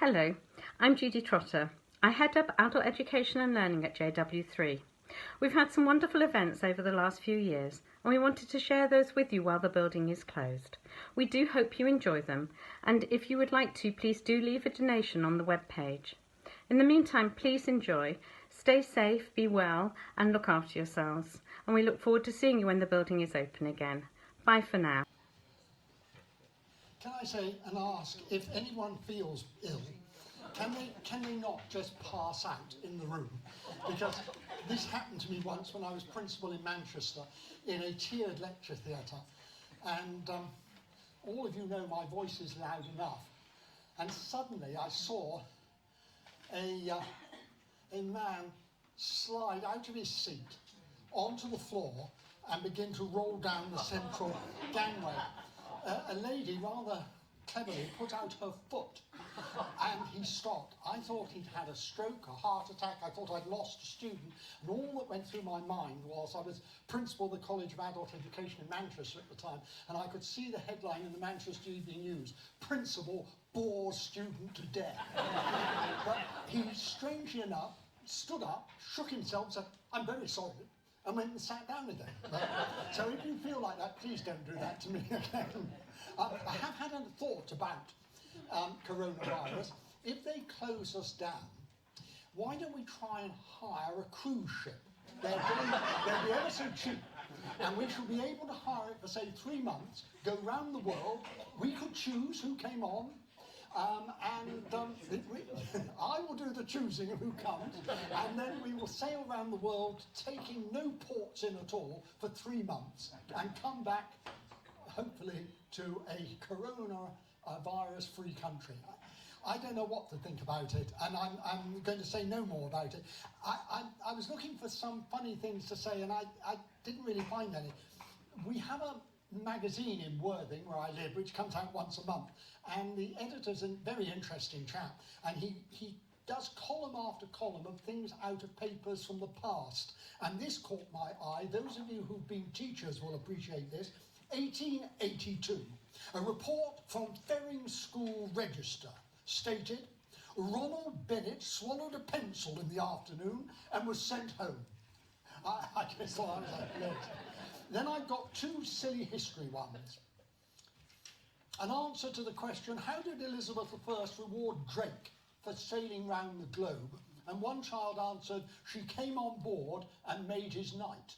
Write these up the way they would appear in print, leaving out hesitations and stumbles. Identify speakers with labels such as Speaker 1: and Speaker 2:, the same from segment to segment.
Speaker 1: Hello, I'm Judy Trotter. I head up Adult Education and Learning at JW3. We've had some wonderful events over the last few years, and we wanted to share those with you while the building is closed. We do hope you enjoy them, and if you would like to, please do leave a donation on the webpage. In the meantime, please enjoy, stay safe, be well, and look after yourselves. And we look forward to seeing you when the building is open again. Bye for now.
Speaker 2: Can I say and ask if anyone feels ill, can they not just pass out in the room? Because this happened to me once when I was principal in Manchester in a tiered lecture theatre, and all of you know my voice is loud enough, and suddenly I saw a man slide out of his seat onto the floor and begin to roll down the central gangway. A lady rather cleverly put out her foot and he stopped. I thought he'd had a stroke, a heart attack. I thought I'd lost a student. And all that went through my mind was I was principal of the College of Adult Education in Manchester at the time, and I could see the headline in the Manchester Evening News, "Principal bores student to death." But he, strangely enough, stood up, shook himself, said, "I'm very sorry," and went and sat down again. So if you feel like that, please don't do that to me again. I have had a thought about coronavirus. If they close us down, why don't we try and hire a cruise ship? They'll be ever so cheap. And we should be able to hire it for, say, 3 months, go round the world. We could choose who came on. I will do the choosing of who comes, and then we will sail around the world taking no ports in at all for 3 months and come back hopefully to a coronavirus-free country. I don't know what to think about it, and I'm going to say no more about it. I was looking for some funny things to say, and I didn't really find any. We have a magazine in Worthing, where I live, which comes out once a month, and the editor's a very interesting chap, and he does column after column of things out of papers from the past, and this caught my eye. Those of you who've been teachers will appreciate this. 1882, a report from Ferring School Register stated, "Ronald Bennett swallowed a pencil in the afternoon and was sent home." I just thought I was like, yes. Then I've got 2 silly history ones. An answer to the question, how did Elizabeth I reward Drake for sailing round the globe? And one child answered, she came on board and made his night.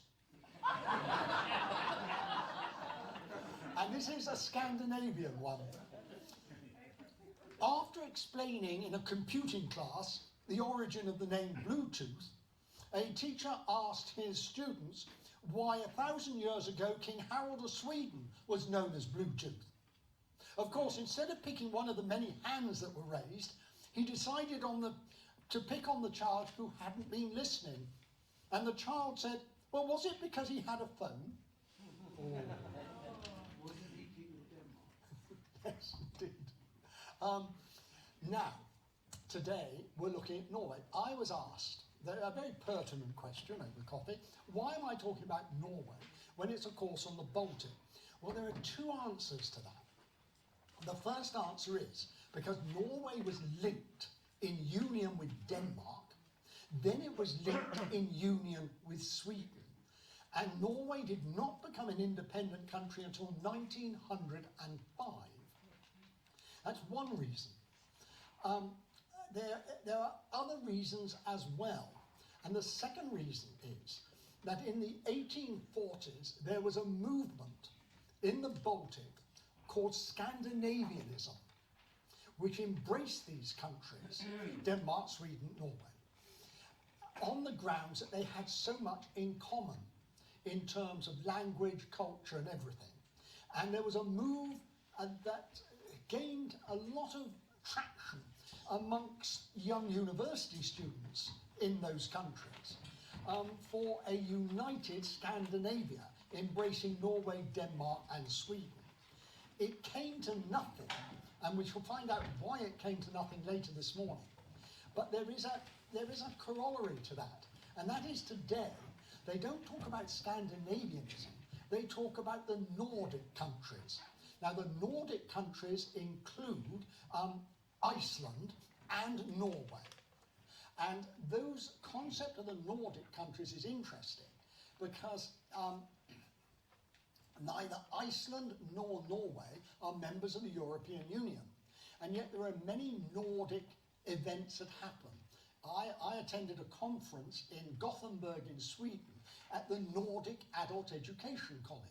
Speaker 2: And this is a Scandinavian one. After explaining in a computing class the origin of the name Bluetooth, a teacher asked his students why 1,000 years ago King Harold of Sweden was known as Bluetooth. Of course, instead of picking one of the many hands that were raised, he decided to pick on the child who hadn't been listening. And the child said, well, was it because he had a phone? Oh. Yes, indeed. Now, today we're looking at Norway. I was asked a very pertinent question over coffee. Why am I talking about Norway when it's, of course, on the Baltic? Well, there are 2 answers to that. The first answer is because Norway was linked in union with Denmark, then it was linked in union with Sweden. And Norway did not become an independent country until 1905. That's one reason. There are other reasons as well. And the second reason is that in the 1840s, there was a movement in the Baltic called Scandinavian Ism, which embraced these countries, Denmark, Sweden, Norway, on the grounds that they had so much in common in terms of language, culture, and everything. And there was a move that gained a lot of traction amongst young university students in those countries for a united Scandinavia, embracing Norway, Denmark, and Sweden. It came to nothing, and we shall find out why it came to nothing later this morning. But there is a corollary to that, and that is today they don't talk about Scandinavianism, they talk about the Nordic countries. Now, the Nordic countries include Iceland and Norway. And those concept of the Nordic countries is interesting because neither Iceland nor Norway are members of the European Union. And yet there are many Nordic events that happen. I attended a conference in Gothenburg in Sweden at the Nordic Adult Education College.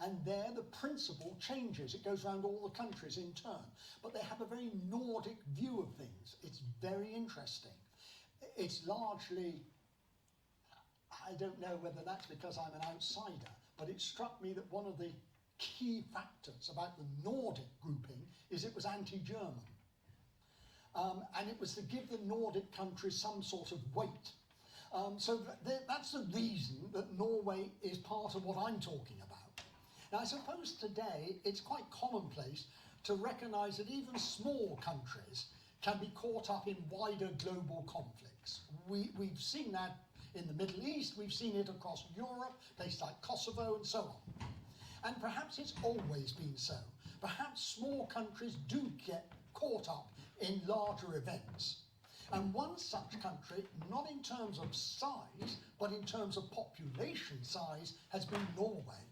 Speaker 2: And there the principle changes. It goes around all the countries in turn. But they have a very Nordic view of things. It's very interesting. It's largely, I don't know whether that's because I'm an outsider, but it struck me that one of the key factors about the Nordic grouping is it was anti-German. And it was to give the Nordic countries some sort of weight. So that's the reason that Norway is part of what I'm talking about. Now, I suppose today it's quite commonplace to recognise that even small countries can be caught up in wider global conflicts. We've seen that in the Middle East, we've seen it across Europe, places like Kosovo and so on. And perhaps it's always been so. Perhaps small countries do get caught up in larger events. And one such country, not in terms of size, but in terms of population size, has been Norway.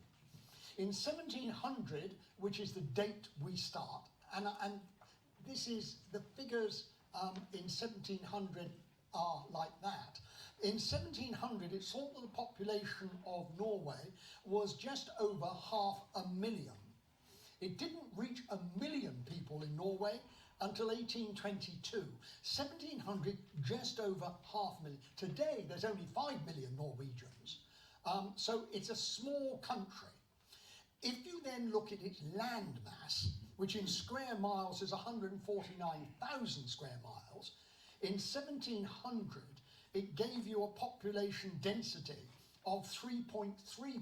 Speaker 2: In 1700, which is the date we start, and this is, the figures in 1700 are like that. In 1700, it's thought that the population of Norway was just over 500,000. It didn't reach 1 million people in Norway until 1822. 1700, just over 500,000. Today, there's only 5 million Norwegians. So it's a small country. If you then look at its land mass, which in square miles is 149,000 square miles, in 1700, it gave you a population density of 3.3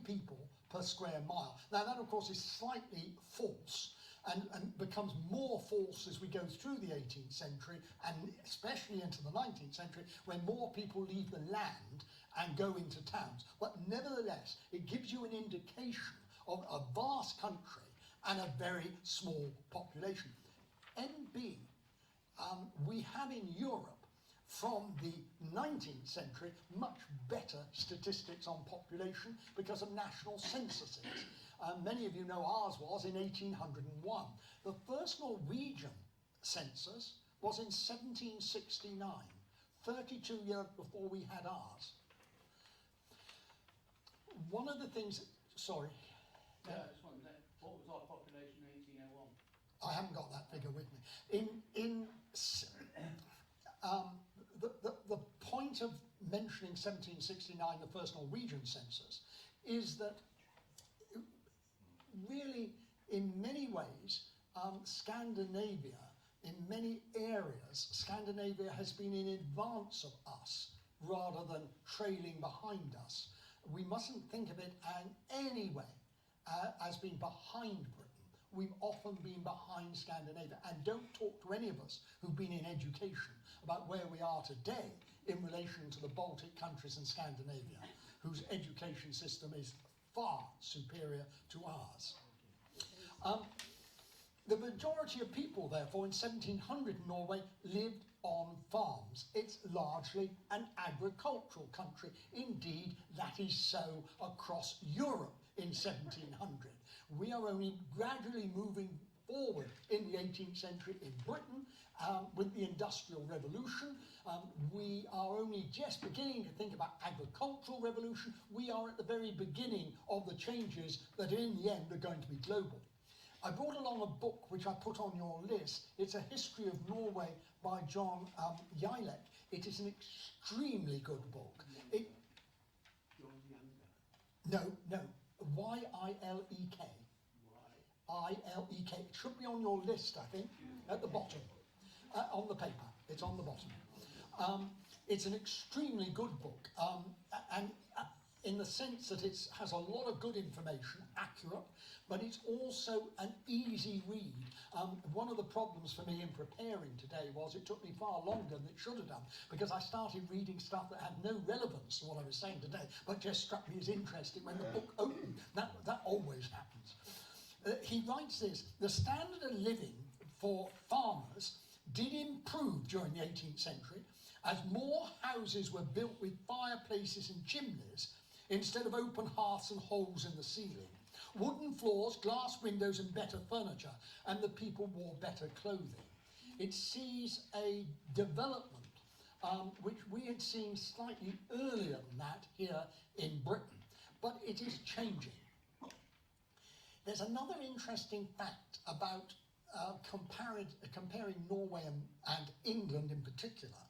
Speaker 2: people per square mile. Now that, of course, is slightly false and becomes more false as we go through the 18th century and especially into the 19th century when more people leave the land and go into towns. But nevertheless, it gives you an indication of a vast country and a very small population. NB, we have in Europe from the 19th century much better statistics on population because of national censuses. Many of you know ours was in 1801. The first Norwegian census was in 1769, 32 years before we had ours. One of the things, sorry.
Speaker 3: Yeah, I just wondered, what was our population in 1801?
Speaker 2: I haven't got that figure with me. The point of mentioning 1769, the first Norwegian census, is that really, in many ways, Scandinavia, in many areas, Scandinavia has been in advance of us rather than trailing behind us. We mustn't think of it in any way as being behind Britain. We've often been behind Scandinavia, and don't talk to any of us who've been in education about where we are today in relation to the Baltic countries and Scandinavia, whose education system is far superior to ours. The majority of people, therefore, in 1700 in Norway lived on farms. It's largely an agricultural country. Indeed, that is so across Europe in 1700. We are only gradually moving forward in the 18th century in Britain with the Industrial Revolution. We are only just beginning to think about agricultural revolution. We are at the very beginning of the changes that in the end are going to be global. I brought along a book which I put on your list. It's a history of Norway by John Ylek. It is an extremely good book. No, Y-I-L-E-K. I-L-E-K. It should be on your list, I think, at the bottom. On the paper. It's on the bottom. It's an extremely good book. And in the sense that it has a lot of good information, accurate, but it's also an easy read. One of the problems for me in preparing today was it took me far longer than it should have done, because I started reading stuff that had no relevance to what I was saying today, but just struck me as interesting when the book opened. That always happens. He writes this: the standard of living for farmers did improve during the 18th century, as more houses were built with fireplaces and chimneys instead of open hearths and holes in the ceiling, wooden floors, glass windows and better furniture, and the people wore better clothing. It sees a development which we had seen slightly earlier than that here in Britain, but it is changing. There's another interesting fact about comparing Norway and England in particular.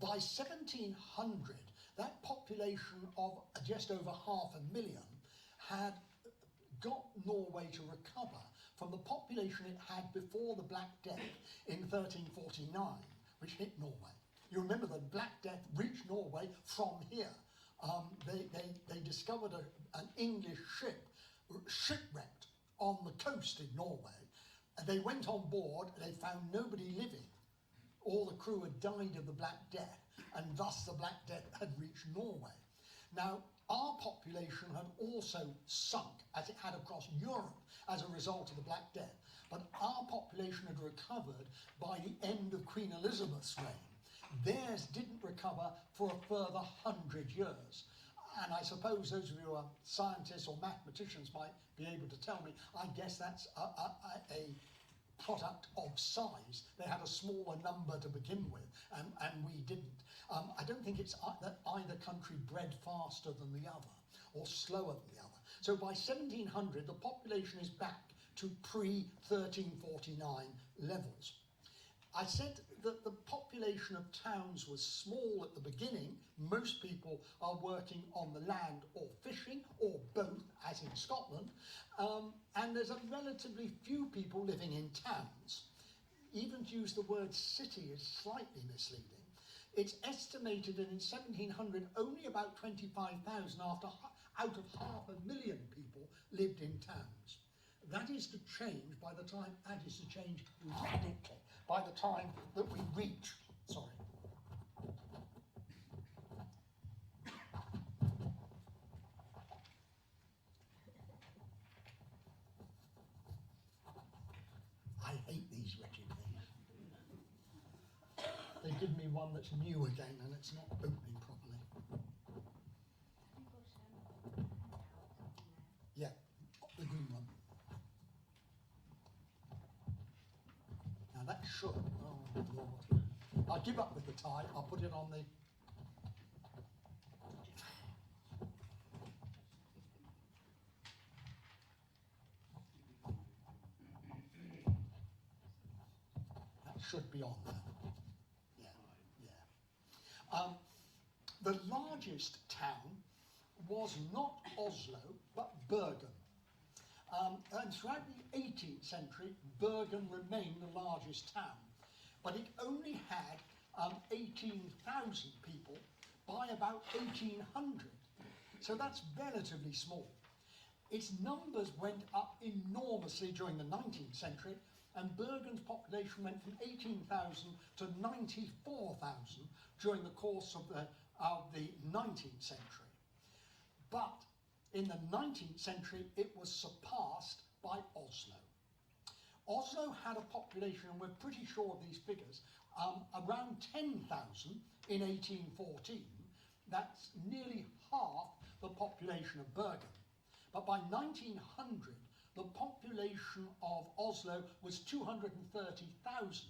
Speaker 2: By 1700, that population of just over 500,000 had got Norway to recover from the population it had before the Black Death in 1349, which hit Norway. You remember the Black Death reached Norway from here. They discovered an English ship shipwrecked on the coast in Norway. And they went on board and they found nobody living. All the crew had died of the Black Death, and thus the Black Death had reached Norway. Now, our population had also sunk, as it had across Europe, as a result of the Black Death. But our population had recovered by the end of Queen Elizabeth's reign. Theirs didn't recover for a further 100 years. And I suppose those of you who are scientists or mathematicians might be able to tell me, I guess that's a product of size. They had a smaller number to begin with, and we didn't. I don't think it's that either country bred faster than the other, or slower than the other. So by 1700, the population is back to pre-1349 levels. I said that the population of towns was small at the beginning. Most people are working on the land or fishing, or both, as in Scotland. And there's a relatively few people living in towns. Even to use the word city is slightly misleading. It's estimated that in 1700, only about 25,000 out of 500,000 people lived in towns. That is to change by the time, that is to change radically by the time that we reach, sorry. I hate these wretched things. They give me one that's new again and it's not opening properly. Yeah, the green one. Now that should, oh Lord. I'll give up with the tie, I'll put it on the... That should be on there. Yeah, yeah. The largest town was not Oslo, but Bergen. And throughout the 18th century, Bergen remained the largest town, but it only had 18,000 people by about 1800. So that's relatively small. Its numbers went up enormously during the 19th century, and Bergen's population went from 18,000 to 94,000 during the course of the 19th century. But in the 19th century, it was surpassed by Oslo. Oslo had a population, and we're pretty sure of these figures, around 10,000 in 1814. That's nearly half the population of Bergen. But by 1900, the population of Oslo was 230,000.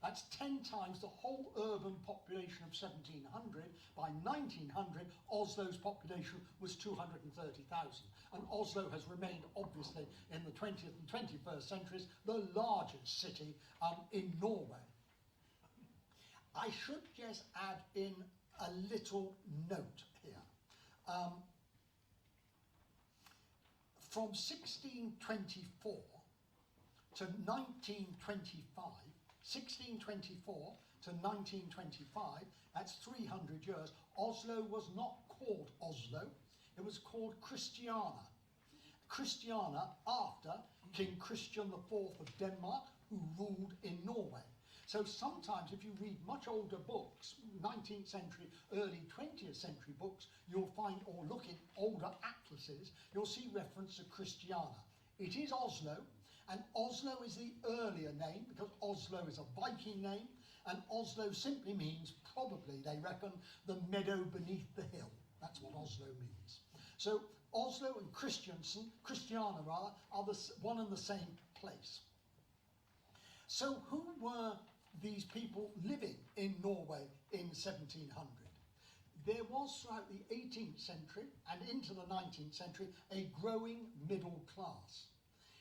Speaker 2: That's 10 times the whole urban population of 1700. By 1900, Oslo's population was 230,000. And Oslo has remained, obviously, in the 20th and 21st centuries, the largest city in Norway. I should just add in a little note here. From 1624 to 1925, 1624 to 1925, that's 300 years, Oslo was not called Oslo, it was called Christiania. Christiania after King Christian IV of Denmark, who ruled in Norway. So sometimes if you read much older books, 19th century, early 20th century books, you'll find, or look in older atlases, you'll see reference to Christiania. It is Oslo, And Oslo is the earlier name because Oslo is a Viking name, and Oslo simply means, probably, they reckon, the meadow beneath the hill. That's what Oslo means. So Oslo and Christiania rather, are one and the same place. So who were these people living in Norway in 1700? There was, throughout the 18th century and into the 19th century, a growing middle class.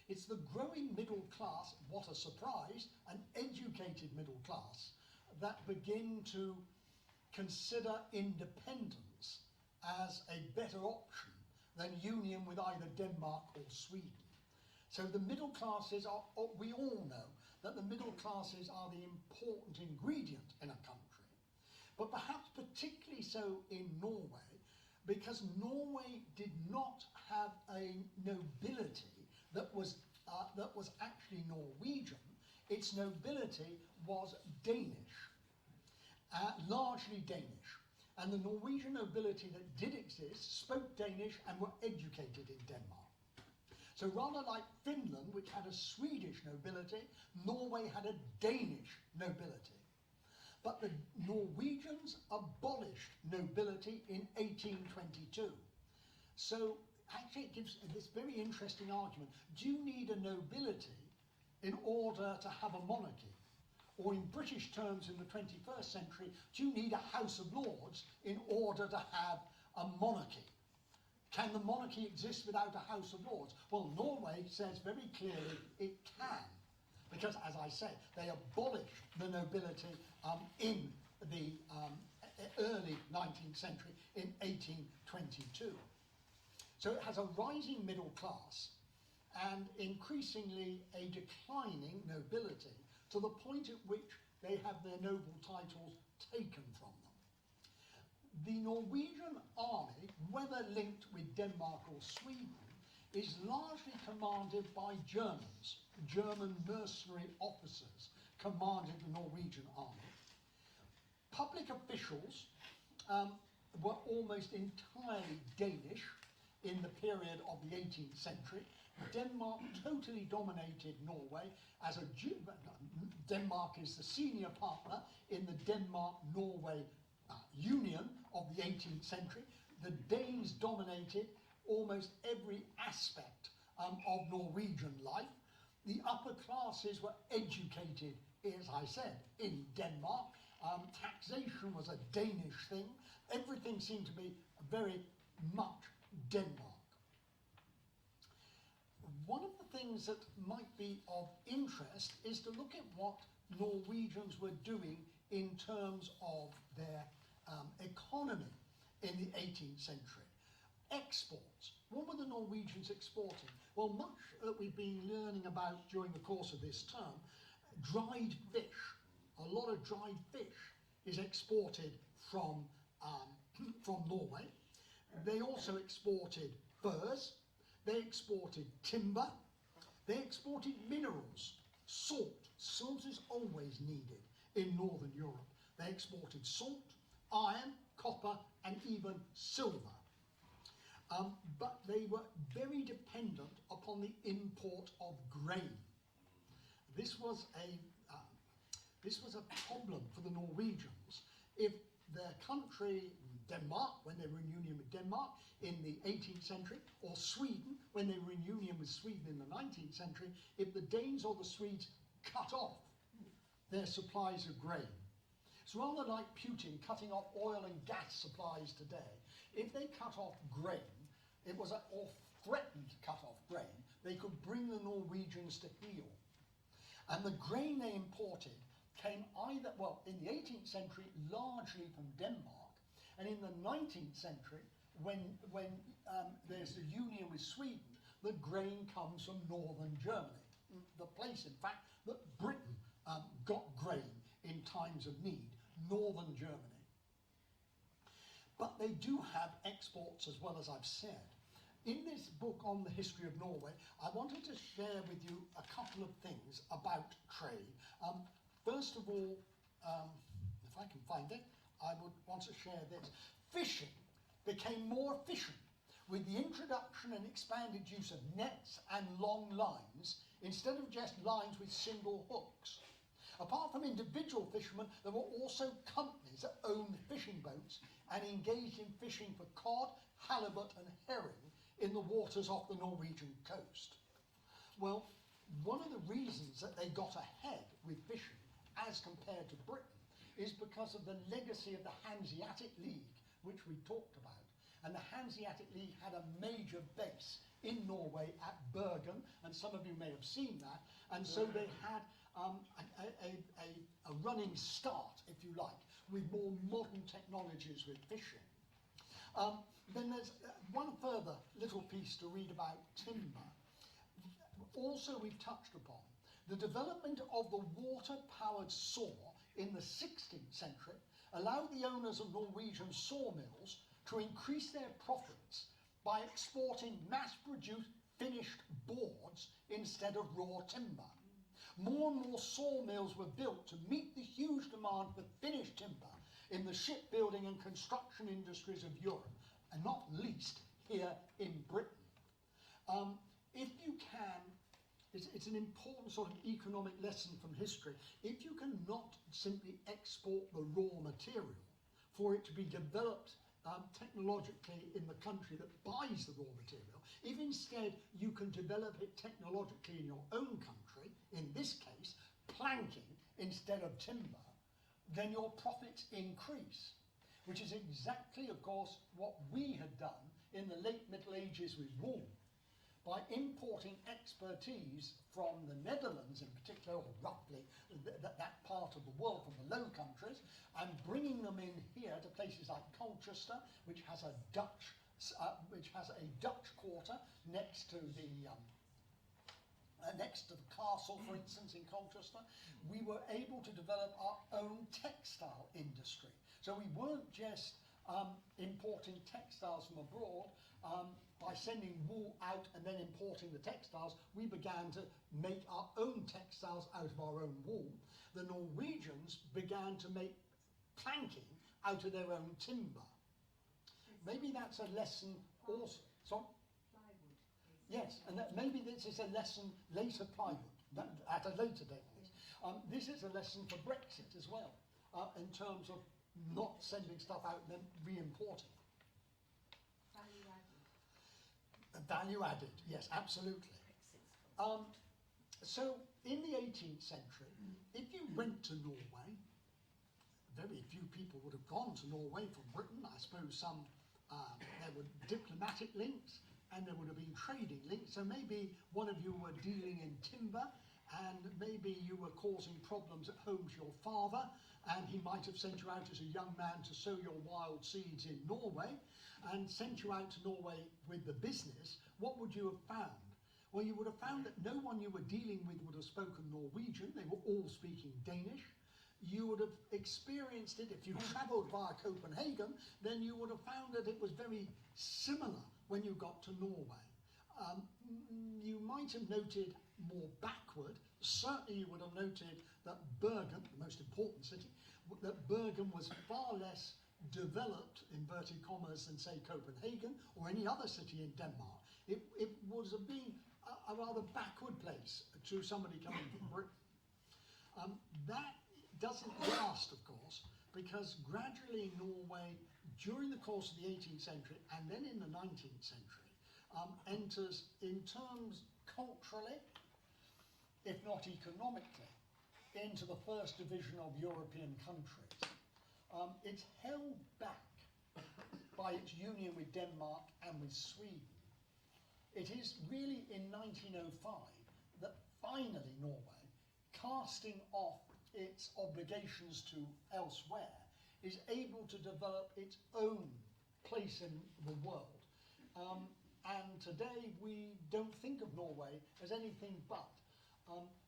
Speaker 2: It's the growing middle class, what a surprise, an educated middle class, that begin to consider independence as a better option than union with either Denmark or Sweden. So the middle classes are, we all know that the middle classes are the important ingredient in a country, but perhaps particularly so in Norway, because Norway did not have a nobility that was actually Norwegian. Its nobility was Danish, largely Danish. And the Norwegian nobility that did exist spoke Danish and were educated in Denmark. So rather like Finland, which had a Swedish nobility, Norway had a Danish nobility. But the Norwegians abolished nobility in 1822. So actually it gives this very interesting argument. Do you need a nobility in order to have a monarchy? Or in British terms in the 21st century, do you need a House of Lords in order to have a monarchy? Can the monarchy exist without a House of Lords? Well, Norway says very clearly it can, because, as I said, they abolished the nobility in the early 19th century in 1822. So it has a rising middle class and increasingly a declining nobility, to the point at which they have their noble titles taken from them. The Norwegian army, whether linked with Denmark or Sweden, is largely commanded by Germans. German mercenary officers commanded the Norwegian army. Public officials were almost entirely Danish in the period of the 18th century. Denmark totally dominated Norway as a Denmark is the senior partner in the Denmark-Norway Union of the 18th century. The Danes dominated almost every aspect of Norwegian life. The upper classes were educated, as I said, in Denmark. Taxation was a Danish thing. Everything seemed to be very much Denmark. One of the things that might be of interest is to look at what Norwegians were doing in terms of their economy in the 18th century. Exports. What were the Norwegians exporting? Well, much that we've been learning about during the course of this term, dried fish. A lot of dried fish is exported from Norway. They also exported furs. They exported timber. They exported minerals. Salt. Salt is always needed in Northern Europe. They exported salt, iron, copper, and even silver. But they were very dependent upon the import of grain. This was a problem for the Norwegians. If their country, Denmark, when they were in union with Denmark in the 18th century, or Sweden, when they were in union with Sweden in the 19th century, if the Danes or the Swedes cut off their supplies of grain, it's rather like Putin cutting off oil and gas supplies today. If they cut off grain, or threatened to cut off grain, they could bring the Norwegians to heel. And the grain they imported came either, well, in the 18th century, largely from Denmark, and in the 19th century, when there's a union with Sweden, the grain comes from northern Germany. The place, in fact, that Britain got grain in times of need, northern Germany. But they do have exports as well, as I've said. In this book on the history of Norway, I wanted to share with you a couple of things about trade. First of all, if I can find it, I would want to share this. Fishing became more efficient with the introduction and expanded use of nets and long lines instead of just lines with single hooks. Apart from individual fishermen, there were also companies that owned fishing boats and engaged in fishing for cod, halibut and herring in the waters off the Norwegian coast. Well, one of the reasons that they got ahead with fishing as compared to Britain is because of the legacy of the Hanseatic League, which we talked about. And the Hanseatic League had a major base in Norway at Bergen, and some of you may have seen that, and so they had a running start, if you like, with more modern technologies with fishing. Then there's one further little piece to read about timber. Also we've touched upon the development of the water-powered saw in the 16th century allowed the owners of Norwegian sawmills to increase their profits by exporting mass-produced finished boards instead of raw timber. More and more sawmills were built to meet the huge demand for finished timber in the shipbuilding and construction industries of Europe, and not least here in Britain. If you can, it's an important sort of economic lesson from history. If you can not simply export the raw material for it to be developed technologically in the country that buys the raw material, if instead you can develop it technologically in your own country, in this case, planking instead of timber, then your profits increase, which is exactly, of course, what we had done in the late Middle Ages with wool. By importing expertise from the Netherlands in particular, or roughly that part of the world from the Low Countries, and bringing them in here to places like Colchester, which has a Dutch quarter next to the castle, for instance, in Colchester, we were able to develop our own textile industry. So we weren't just importing textiles from abroad. By sending wool out and then importing the textiles, we began to make our own textiles out of our own wool. The Norwegians began to make planking out of their own timber. Maybe that's a lesson also. Sorry? Yes, and maybe this is a lesson later, plywood, at a later date. This is a lesson for Brexit as well, in terms of not sending stuff out and then re-importing. Value added, yes, absolutely. So in the 18th century, if you went to Norway, very few people would have gone to Norway from Britain. I suppose some, there were diplomatic links and there would have been trading links. So maybe one of you were dealing in timber and maybe you were causing problems at home to your father, and he might have sent you out as a young man to sow your wild seeds in Norway, and sent you out to Norway with the business. What would you have found? Well, you would have found that no one you were dealing with would have spoken Norwegian. They were all speaking Danish. You would have experienced it, if you travelled via Copenhagen, then you would have found that it was very similar when you got to Norway. You might have noted more backward, certainly you would have noted that Bergen, the most important city, that Bergen was far less developed, inverted commas, than say Copenhagen or any other city in Denmark. It would have been a rather backward place to somebody coming from Britain. That doesn't last, of course, because gradually Norway, during the course of the 18th century and then in the 19th century, enters, in terms culturally, if not economically, into the first division of European countries. It's held back by its union with Denmark and with Sweden. It is really in 1905 that finally Norway, casting off its obligations to elsewhere, is able to develop its own place in the world. And today we don't think of Norway as anything but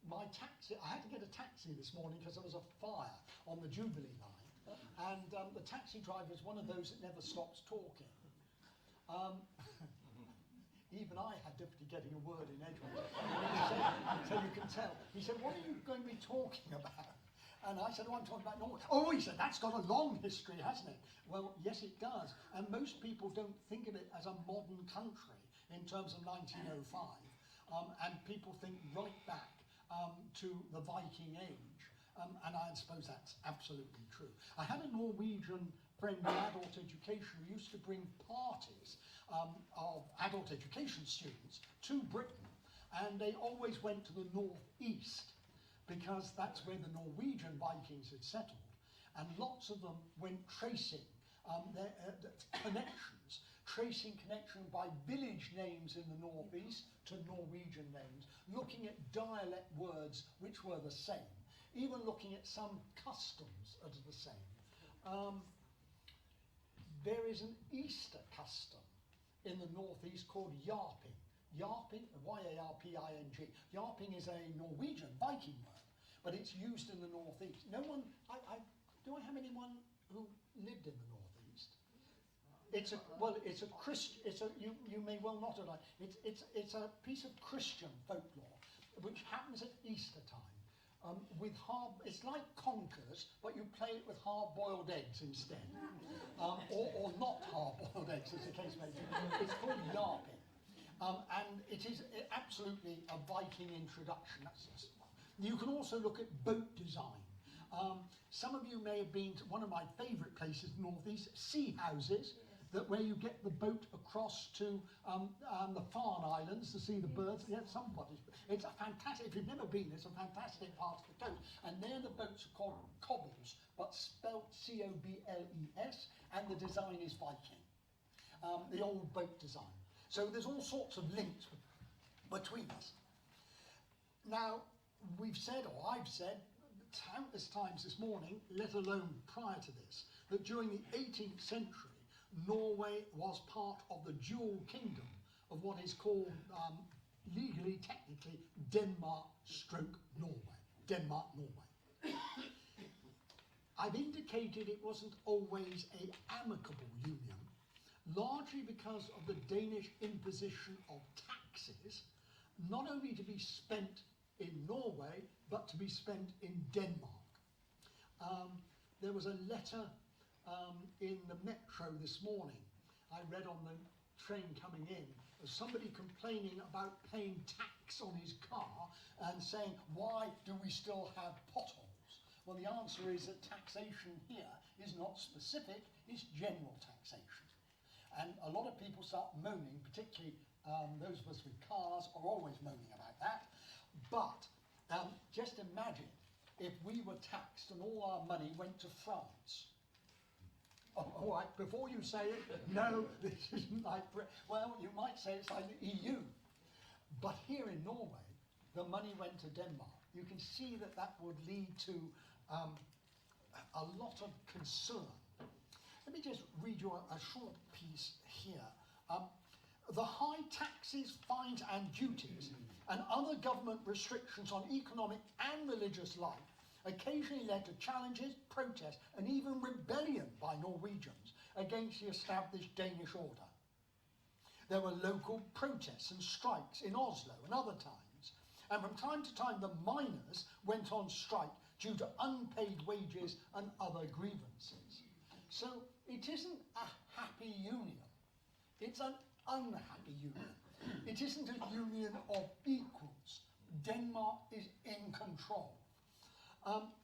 Speaker 2: my taxi. I had to get a taxi this morning because there was a fire on the Jubilee line, and the taxi driver is one of those that never stops talking. Even I had difficulty getting a word in edgeways. So you can tell. He said, "What are you going to be talking about?" And I said, "Oh, I'm talking about Norway." "Oh," he said, "that's got a long history, hasn't it?" Well, yes, it does. And most people don't think of it as a modern country in terms of 1905. and people think right back to the Viking Age, and I suppose that's absolutely true. I had a Norwegian friend in adult education who used to bring parties of adult education students to Britain, and they always went to the northeast because that's where the Norwegian Vikings had settled, and lots of them went tracing their connections, tracing connection by village names in the northeast to Norwegian names, looking at dialect words which were the same, even looking at some customs that are the same. There is an Easter custom in the northeast called Yarping. Yarping, Y-A-R-P-I-N-G. Yarping is a Norwegian Viking word, but it's used in the northeast. No one, do I have anyone who lived in the northeast? It's a Christian. You may well not have. It's a piece of Christian folklore, which happens at Easter time. It's like conkers, but you play it with hard-boiled eggs instead, or not hard-boiled eggs, as the case may be. It's called Yarping, and it is absolutely a Viking introduction. You can also look at boat design. Some of you may have been to one of my favourite places, northeast, sea houses, where you get the boat across to the Farne Islands to see the birds. Yeah, somebody. It's a fantastic. If you've never been, it's a fantastic part of the coast. And there the boats are called cobbles, but spelt C-O-B-L-E-S, and the design is Viking. The old boat design. So there's all sorts of links between us. Now, we've said, or I've said, countless times this morning, let alone prior to this, that during the 18th century, Norway was part of the dual kingdom of what is called, legally, technically, Denmark/Norway. Denmark-Norway. I've indicated it wasn't always an amicable union, largely because of the Danish imposition of taxes, not only to be spent in Norway, but to be spent in Denmark. There was a letter in the metro this morning, I read on the train coming in, of somebody complaining about paying tax on his car and saying, why do we still have potholes? Well, the answer is that taxation here is not specific, it's general taxation. And a lot of people start moaning, particularly those of us with cars are always moaning about that. But just imagine if we were taxed and all our money went to France. Oh, all right, before you say it, no, this isn't like Britain. Well, you might say it's like the EU. But here in Norway, the money went to Denmark. You can see that that would lead to a lot of concern. Let me just read you a short piece here. The high taxes, fines and duties and other government restrictions on economic and religious life occasionally led to challenges, protests and even rebellion by Norwegians against the established Danish order. There were local protests and strikes in Oslo and other times, and from time to time the miners went on strike due to unpaid wages and other grievances. So it isn't a happy union, it's an unhappy union. It isn't a union of equals. Denmark is in control.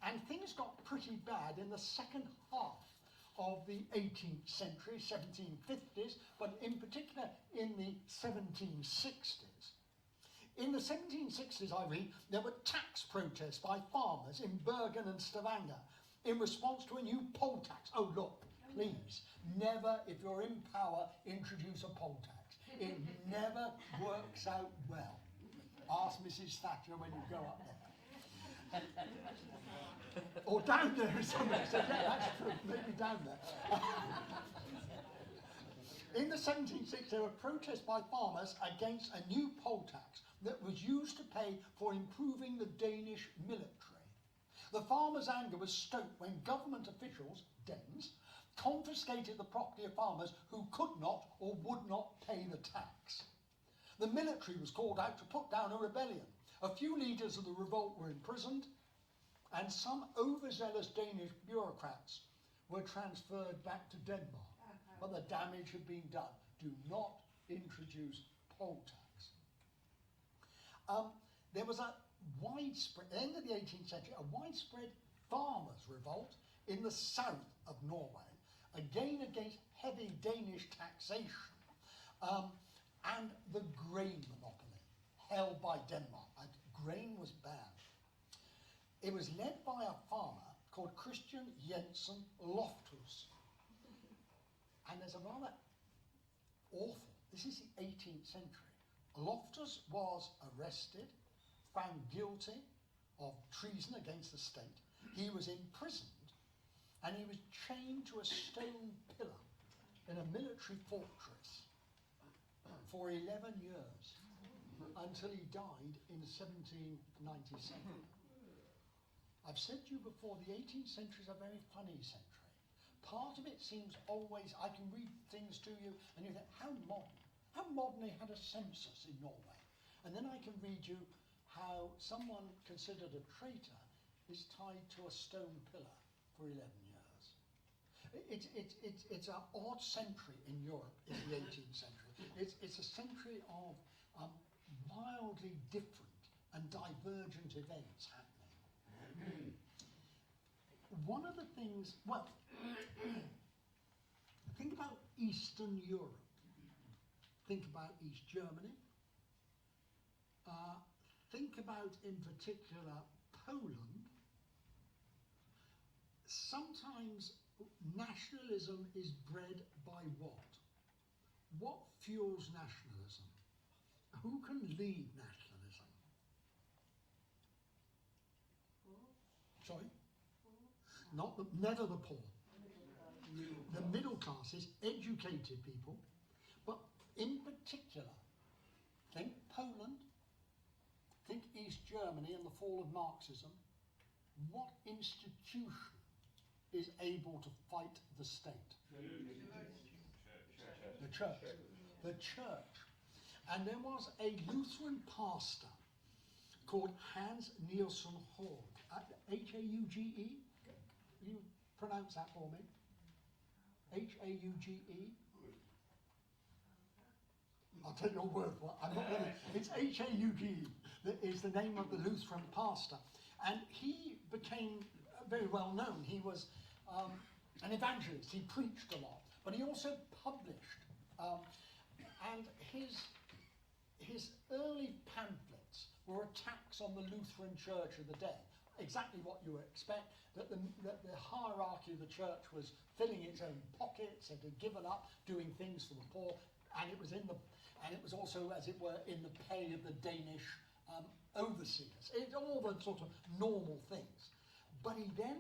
Speaker 2: And things got pretty bad in the second half of the 18th century, 1750s, but in particular in the 1760s. In the 1760s, I read, there were tax protests by farmers in Bergen and Stavanger in response to a new poll tax. Oh, look, please, never, if you're in power, introduce a poll tax. It never works out well. Ask Mrs. Thatcher when you go up there. Or down there, as somebody said. Yeah, that's true. Maybe down there. In the 1760s, there were protests by farmers against a new poll tax that was used to pay for improving the Danish military. The farmers' anger was stoked when government officials, Danes, confiscated the property of farmers who could not or would not pay the tax. The military was called out to put down a rebellion. A few leaders of the revolt were imprisoned, and some overzealous Danish bureaucrats were transferred back to Denmark. But the damage had been done. Do not introduce poll tax. There was a widespread, at the end of the 18th century, a widespread farmers' revolt in the south of Norway, again against heavy Danish taxation and the grain monopoly held by Denmark. And grain was banned. It was led by a farmer called Christian Jensen Loftus. And there's a rather awful, this is the 18th century. Loftus was arrested, found guilty of treason against the state. He was imprisoned and he was chained to a stone pillar in a military fortress for 11 years until he died in 1797. I've said to you before, the 18th century is a very funny century. Part of it seems always, I can read things to you and you think, how modern. How modern they had a census in Norway. And then I can read you how someone considered a traitor is tied to a stone pillar for 11 years. It's an odd century in Europe in the 18th century. It's a century of wildly different and divergent events happening. One of the things, well, think about Eastern Europe. Think about East Germany. Think about, in particular, Poland. Sometimes nationalism is bred by what? What fuels nationalism? Who can lead nationalism? Sorry? Never the poor. The middle classes, educated people, but in particular, think Poland, think East Germany and the fall of Marxism. What institution is able to fight the state? The church. The church. And there was a Lutheran pastor called Hans Nielsen Hauge, H-A-U-G-E. You pronounce that for me. H-A-U-G-E. I'll take your word for it. I'm not really. It's H-A-U-G-E. That is the name of the Lutheran pastor. And he became very well known. He was an evangelist. He preached a lot. But he also published. And his early pamphlets were attacks on the Lutheran Church of the day. Exactly what you would expect, that the hierarchy of the church was filling its own pockets, it had given up doing things for the poor, and it was also, as it were, in the pay of the Danish overseers. All the sort of normal things. But he then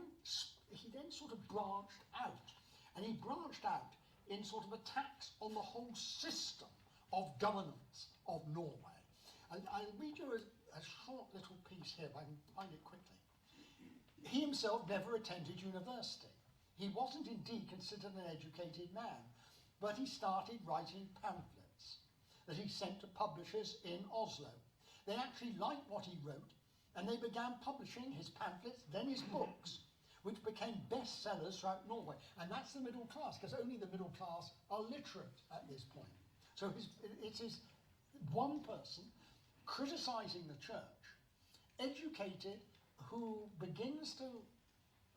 Speaker 2: sort of branched out, and he branched out in sort of attacks on the whole system of governance of Norway. I'll read you a short little piece here, if I can find it quickly. He himself never attended university. He wasn't indeed considered an educated man, but he started writing pamphlets that he sent to publishers in Oslo. They actually liked what he wrote, and they began publishing his pamphlets, then his books, which became bestsellers throughout Norway. And that's the middle class, because only the middle class are literate at this point. So it is one person criticising the church, educated, who begins to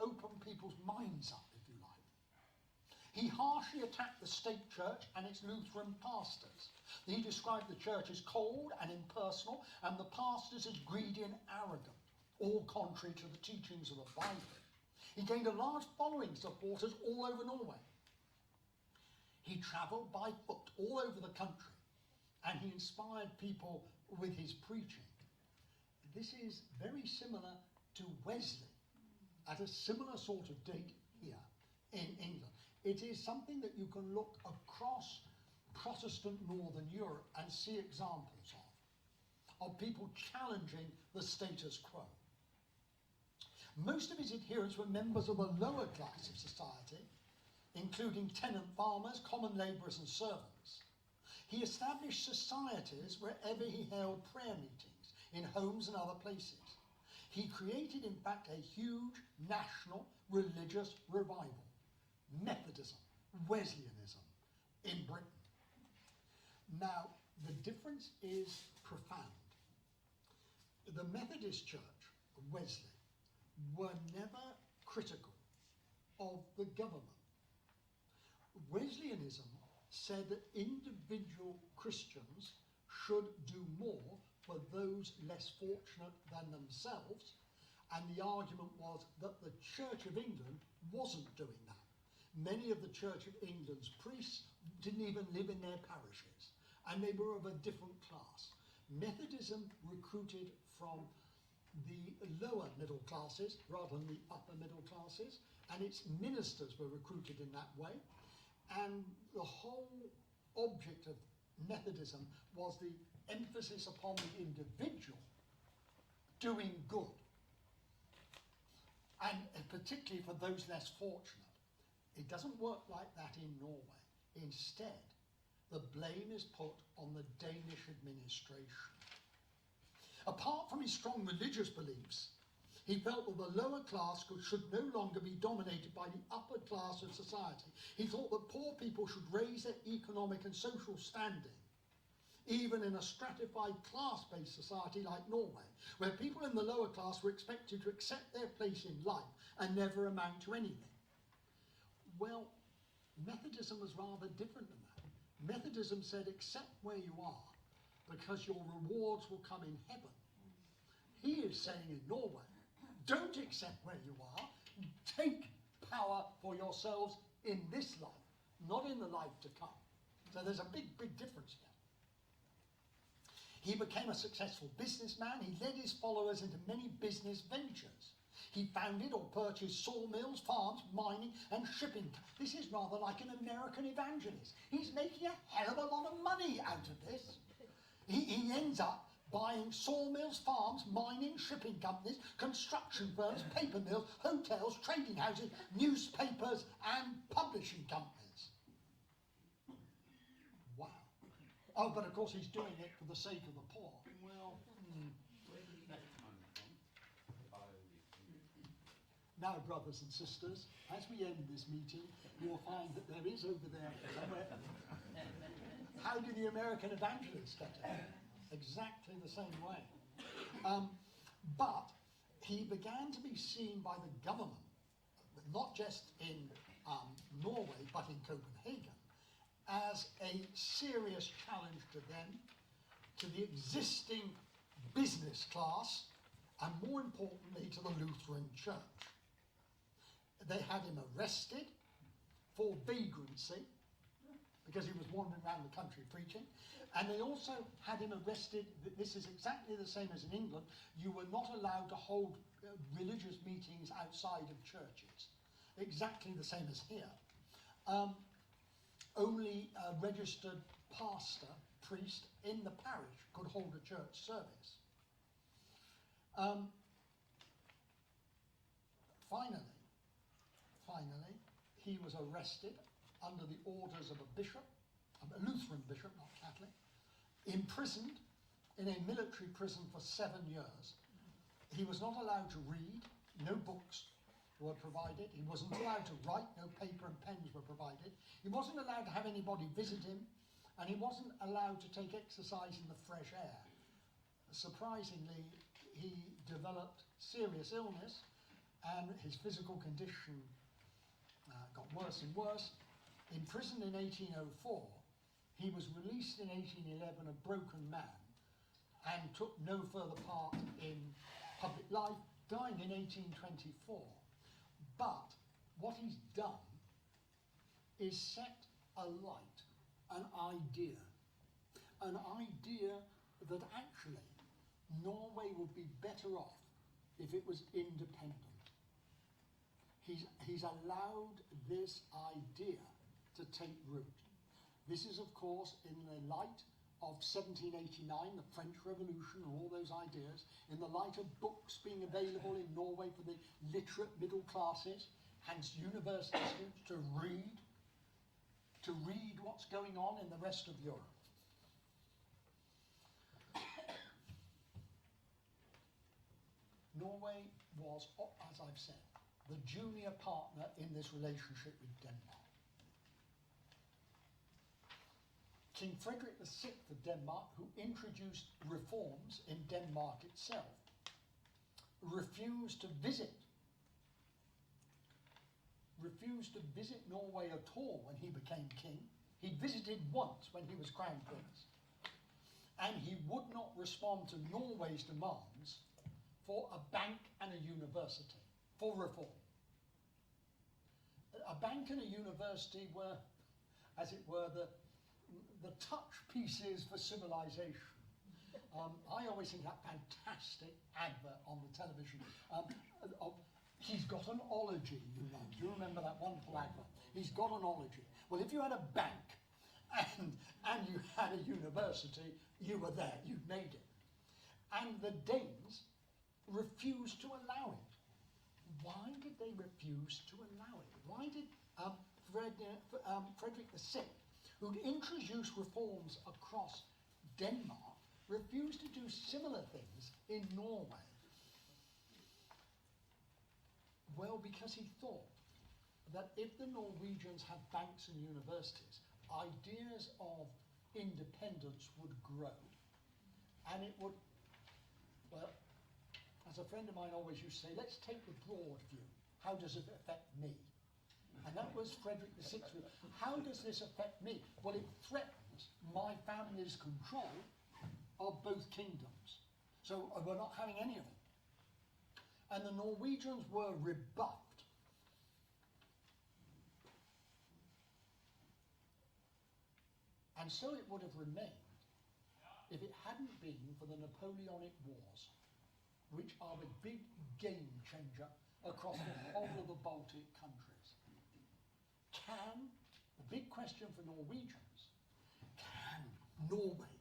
Speaker 2: open people's minds up, if you like. He harshly attacked the state church and its Lutheran pastors. He described the church as cold and impersonal, and the pastors as greedy and arrogant, all contrary to the teachings of the Bible. He gained a large following of supporters all over Norway. He travelled by foot all over the country, and he inspired people with his preaching. This is very similar to Wesley, at a similar sort of date here in England. It is something that you can look across Protestant Northern Europe and see examples of people challenging the status quo. Most of his adherents were members of a lower class of society, including tenant farmers, common labourers and servants. He established societies wherever he held prayer meetings, in homes and other places. He created, in fact, a huge national religious revival, Methodism, Wesleyanism, in Britain. Now, the difference is profound. The Methodist Church, Wesley, were never critical of the government. Wesleyanism said that individual Christians should do more for those less fortunate than themselves, and the argument was that the Church of England wasn't doing that. Many of the Church of England's priests didn't even live in their parishes, and they were of a different class. Methodism recruited from the lower middle classes rather than the upper middle classes, and its ministers were recruited in that way. And the whole object of Methodism was the emphasis upon the individual doing good, and particularly for those less fortunate. It doesn't work like that in Norway. Instead, the blame is put on the Danish administration. Apart from his strong religious beliefs, he felt that the lower class should no longer be dominated by the upper class of society. He thought that poor people should raise their economic and social standing, even in a stratified class-based society like Norway, where people in the lower class were expected to accept their place in life and never amount to anything. Well, Methodism was rather different than that. Methodism said, accept where you are, because your rewards will come in heaven. He is saying in Norway, don't accept where you are, take power for yourselves in this life, not in the life to come. So there's a big, big difference here. He became a successful businessman. He led his followers into many business ventures. He founded or purchased sawmills, farms, mining and shipping. This is rather like an American evangelist. He's making a hell of a lot of money out of this. He ends up buying sawmills, farms, mining, shipping companies, construction firms, paper mills, hotels, trading houses, newspapers and publishing companies. Wow. Oh, but of course he's doing it for the sake of the poor. Well, Now, brothers and sisters, as we end this meeting, you'll find that there is over there somewhere. How did the American evangelists get it? Exactly the same way. But he began to be seen by the government, not just in Norway, but in Copenhagen, as a serious challenge to them, to the existing business class, and more importantly, to the Lutheran Church. They had him arrested for vagrancy, because he was wandering around the country preaching, and they also had him arrested. This is exactly the same as in England. You were not allowed to hold religious meetings outside of churches. Exactly the same as here. Only a registered pastor, priest in the parish could hold a church service. Finally, he was arrested under the orders of a bishop, a Lutheran bishop, not Catholic, imprisoned in a military prison for 7 years. He was not allowed to read, no books were provided. He wasn't allowed to write, no paper and pens were provided. He wasn't allowed to have anybody visit him, and he wasn't allowed to take exercise in the fresh air. Surprisingly, he developed serious illness, and his physical condition got worse and worse. Imprisoned in 1804, he was released in 1811 a broken man, and took no further part in public life, dying in 1824. But what he's done is set alight an idea that actually Norway would be better off if it was independent. He's allowed this idea to take root. This is, of course, in the light of 1789, the French Revolution, and all those ideas, in the light of books being available in Norway for the literate middle classes, hence university students to read what's going on in the rest of Europe. Norway was, as I've said, the junior partner in this relationship with Denmark. King Frederick VI of Denmark, who introduced reforms in Denmark itself, refused to visit Norway at all when he became king. He visited once when he was crown prince, and he would not respond to Norway's demands for a bank and a university, for reform. A bank and a university were, as it were, the touch pieces for civilization. I always think that fantastic advert on the television of he's got an ology, you know. Do you remember that wonderful advert? He's got an ology. Well, if you had a bank and you had a university, you were there, you'd made it. And the Danes refused to allow it. Why did they refuse to allow it? Why did Frederick VI, who'd introduced reforms across Denmark, refuse to do similar things in Norway? Well, because he thought that if the Norwegians had banks and universities, ideas of independence would grow. And it would, well, as a friend of mine always used to say, let's take the broad view. How does it affect me? And that was Frederick VI. How does this affect me? Well, it threatens my family's control of both kingdoms. So we're not having any of it. And the Norwegians were rebuffed. And so it would have remained if it hadn't been for the Napoleonic Wars, which are the big game changer across the whole of the Baltic countries. The big question for Norwegians, can Norway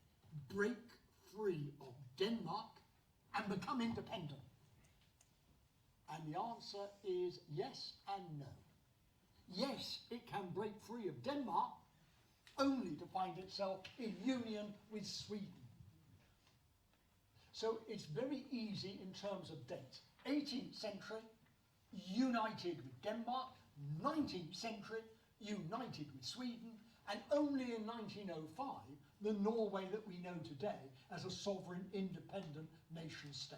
Speaker 2: break free of Denmark and become independent? And the answer is yes and no. Yes, it can break free of Denmark, only to find itself in union with Sweden. So it's very easy in terms of dates. 18th century, united with Denmark. 19th century, united with Sweden. And only in 1905, the Norway that we know today as a sovereign, independent nation state.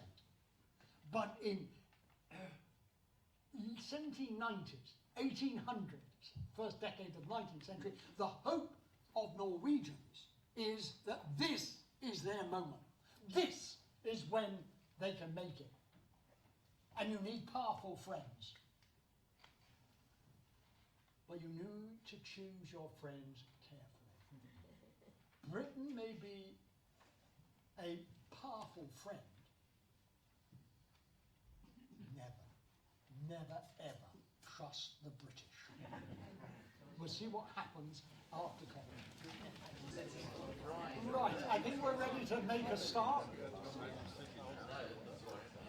Speaker 2: But in 1790s, 1800s, first decade of the 19th century, the hope of Norwegians is that this is their moment. This is when they can make it. And you need powerful friends. But you need to choose your friends carefully. Britain may be a powerful friend. Never, ever trust the British. We'll see what happens after COVID. Right, I think we're ready to make a start.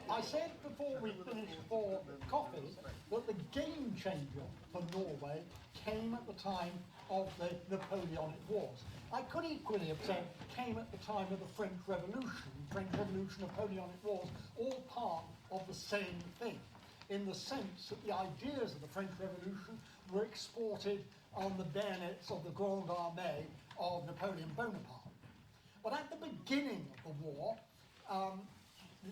Speaker 2: I said before we finished for coffee that the game changer for Norway came at the time of the Napoleonic Wars. I could equally have said came at the time of the French Revolution, Napoleonic Wars, all part of the same thing, in the sense that the ideas of the French Revolution were exported on the bayonets of the Grande Armée of Napoleon Bonaparte. But at the beginning of the war,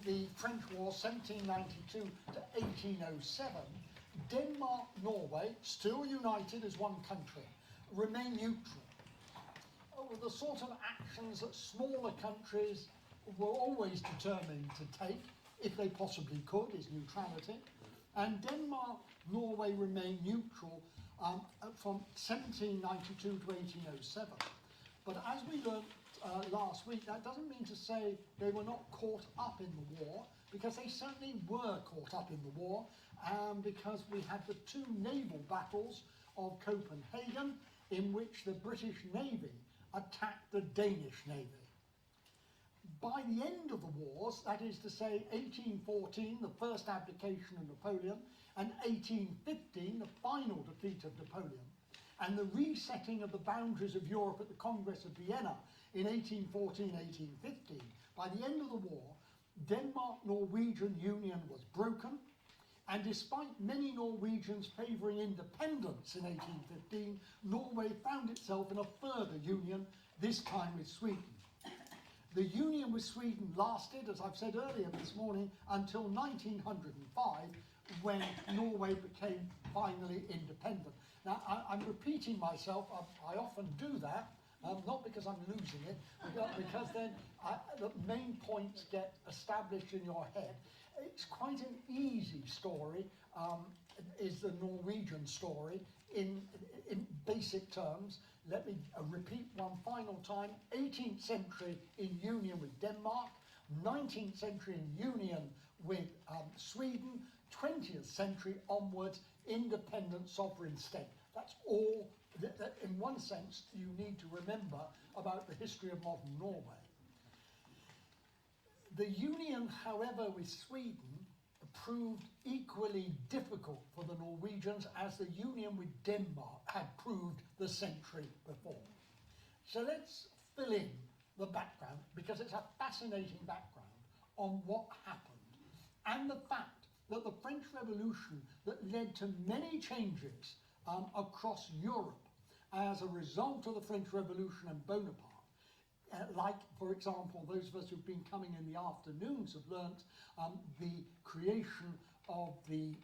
Speaker 2: the French War, 1792 to 1807, Denmark, Norway, still united as one country, remain neutral. With the sort of actions that smaller countries were always determined to take, if they possibly could, is neutrality. And Denmark, Norway remained neutral from 1792 to 1807. But as we learned last week, that doesn't mean to say they were not caught up in the war, because they certainly were caught up in the war, because we had the two naval battles of Copenhagen, in which the British Navy attacked the Danish Navy. By the end of the wars, that is to say 1814, the first abdication of Napoleon, and 1815, the final defeat of Napoleon, and the resetting of the boundaries of Europe at the Congress of Vienna in 1814-1815, by the end of the war, Denmark-Norwegian union was broken, and despite many Norwegians favouring independence in 1815, Norway found itself in a further union this time with Sweden. The union with Sweden lasted, as I've said earlier this morning, until 1905, when Norway became finally independent. Now, I'm repeating myself. I often do that, not because I'm losing it, but because then the main points get established in your head. It's quite an easy story, is the Norwegian story in basic terms. Let me repeat one final time. 18th century in union with Denmark, 19th century in union with Sweden, 20th century onwards, independent sovereign state. That's all that in one sense you need to remember about the history of modern Norway. The union, however, with Sweden proved equally difficult for the Norwegians as the union with Denmark had proved the century before. So let's fill in the background, because it's a fascinating background on what happened and the fact that the French Revolution that led to many changes across Europe as a result of the French Revolution and Bonaparte, like, for example, those of us who've been coming in the afternoons have learnt the creation of the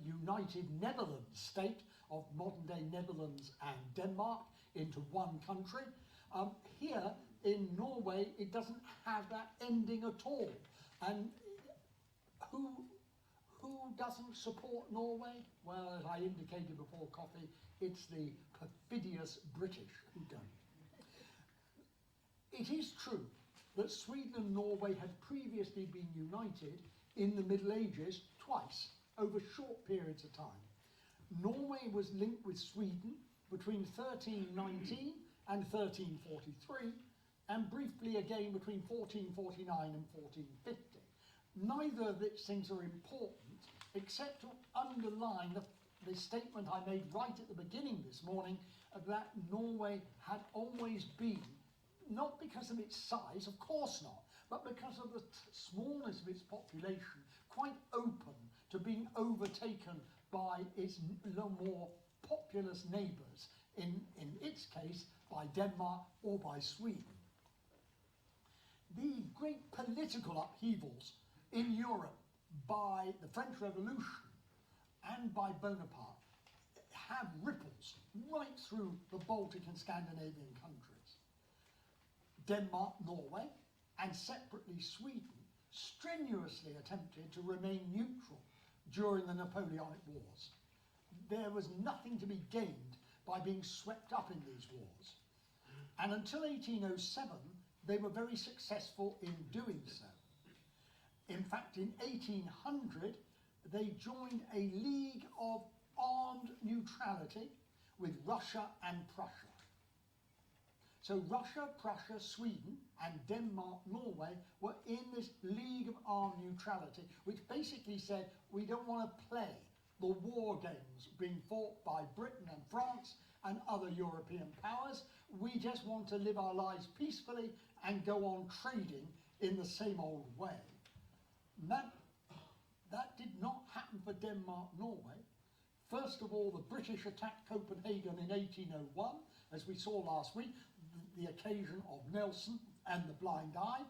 Speaker 2: United Netherlands state of modern-day Netherlands and Denmark into one country. Here in Norway, it doesn't have that ending at all. And who doesn't support Norway? Well, as I indicated before coffee, it's the perfidious British who don't. It is true that Sweden and Norway had previously been united in the Middle Ages twice, over short periods of time. Norway was linked with Sweden between 1319 and 1343, and briefly again between 1449 and 1450. Neither of these things are important, except to underline the statement I made right at the beginning this morning, that Norway had always been, not because of its size, of course not, but because of the smallness of its population, quite open to being overtaken by its more populous neighbours, in its case by Denmark or by Sweden. The great political upheavals in Europe by the French Revolution and by Bonaparte have ripples right through the Baltic and Scandinavian countries. Denmark, Norway, and separately Sweden strenuously attempted to remain neutral during the Napoleonic Wars. There was nothing to be gained by being swept up in these wars. And until 1807, they were very successful in doing so. In fact, in 1800, they joined a league of armed neutrality with Russia and Prussia. So Russia, Prussia, Sweden, and Denmark, Norway were in this league of armed neutrality, which basically said we don't want to play the war games being fought by Britain and France and other European powers. We just want to live our lives peacefully and go on trading in the same old way. That did not happen for Denmark, Norway. First of all, the British attacked Copenhagen in 1801, as we saw last week, the occasion of Nelson and the Blind Eye.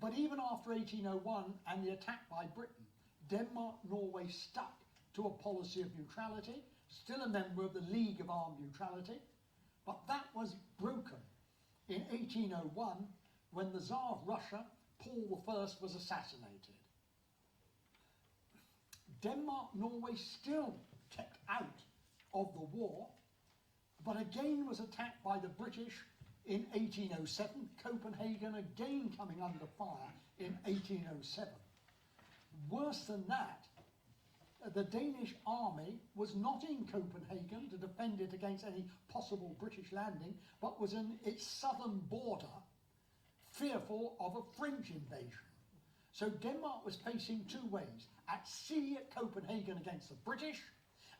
Speaker 2: But even after 1801 and the attack by Britain, Denmark, Norway stuck to a policy of neutrality, still a member of the League of Armed Neutrality, but that was broken in 1801 when the Tsar of Russia, Paul I, was assassinated. Denmark, Norway still kept out of the war, but again was attacked by the British in 1807, Copenhagen again coming under fire in 1807. Worse than that, the Danish army was not in Copenhagen to defend it against any possible British landing, but was in its southern border, fearful of a French invasion. So Denmark was facing two ways: at sea at Copenhagen against the British,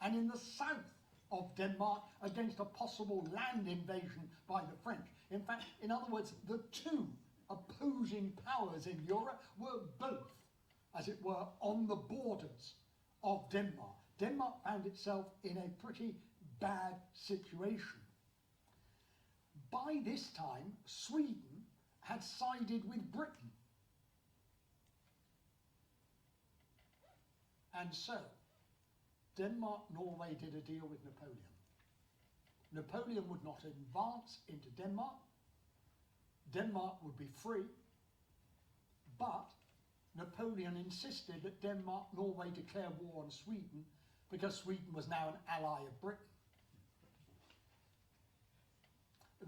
Speaker 2: and in the south of Denmark against a possible land invasion by the French. In fact, in other words, the two opposing powers in Europe were both, as it were, on the borders of Denmark. Denmark found itself in a pretty bad situation. By this time, Sweden had sided with Britain. And so, Denmark-Norway did a deal with Napoleon. Napoleon would not advance into Denmark. Denmark would be free, but Napoleon insisted that Denmark-Norway declare war on Sweden because Sweden was now an ally of Britain.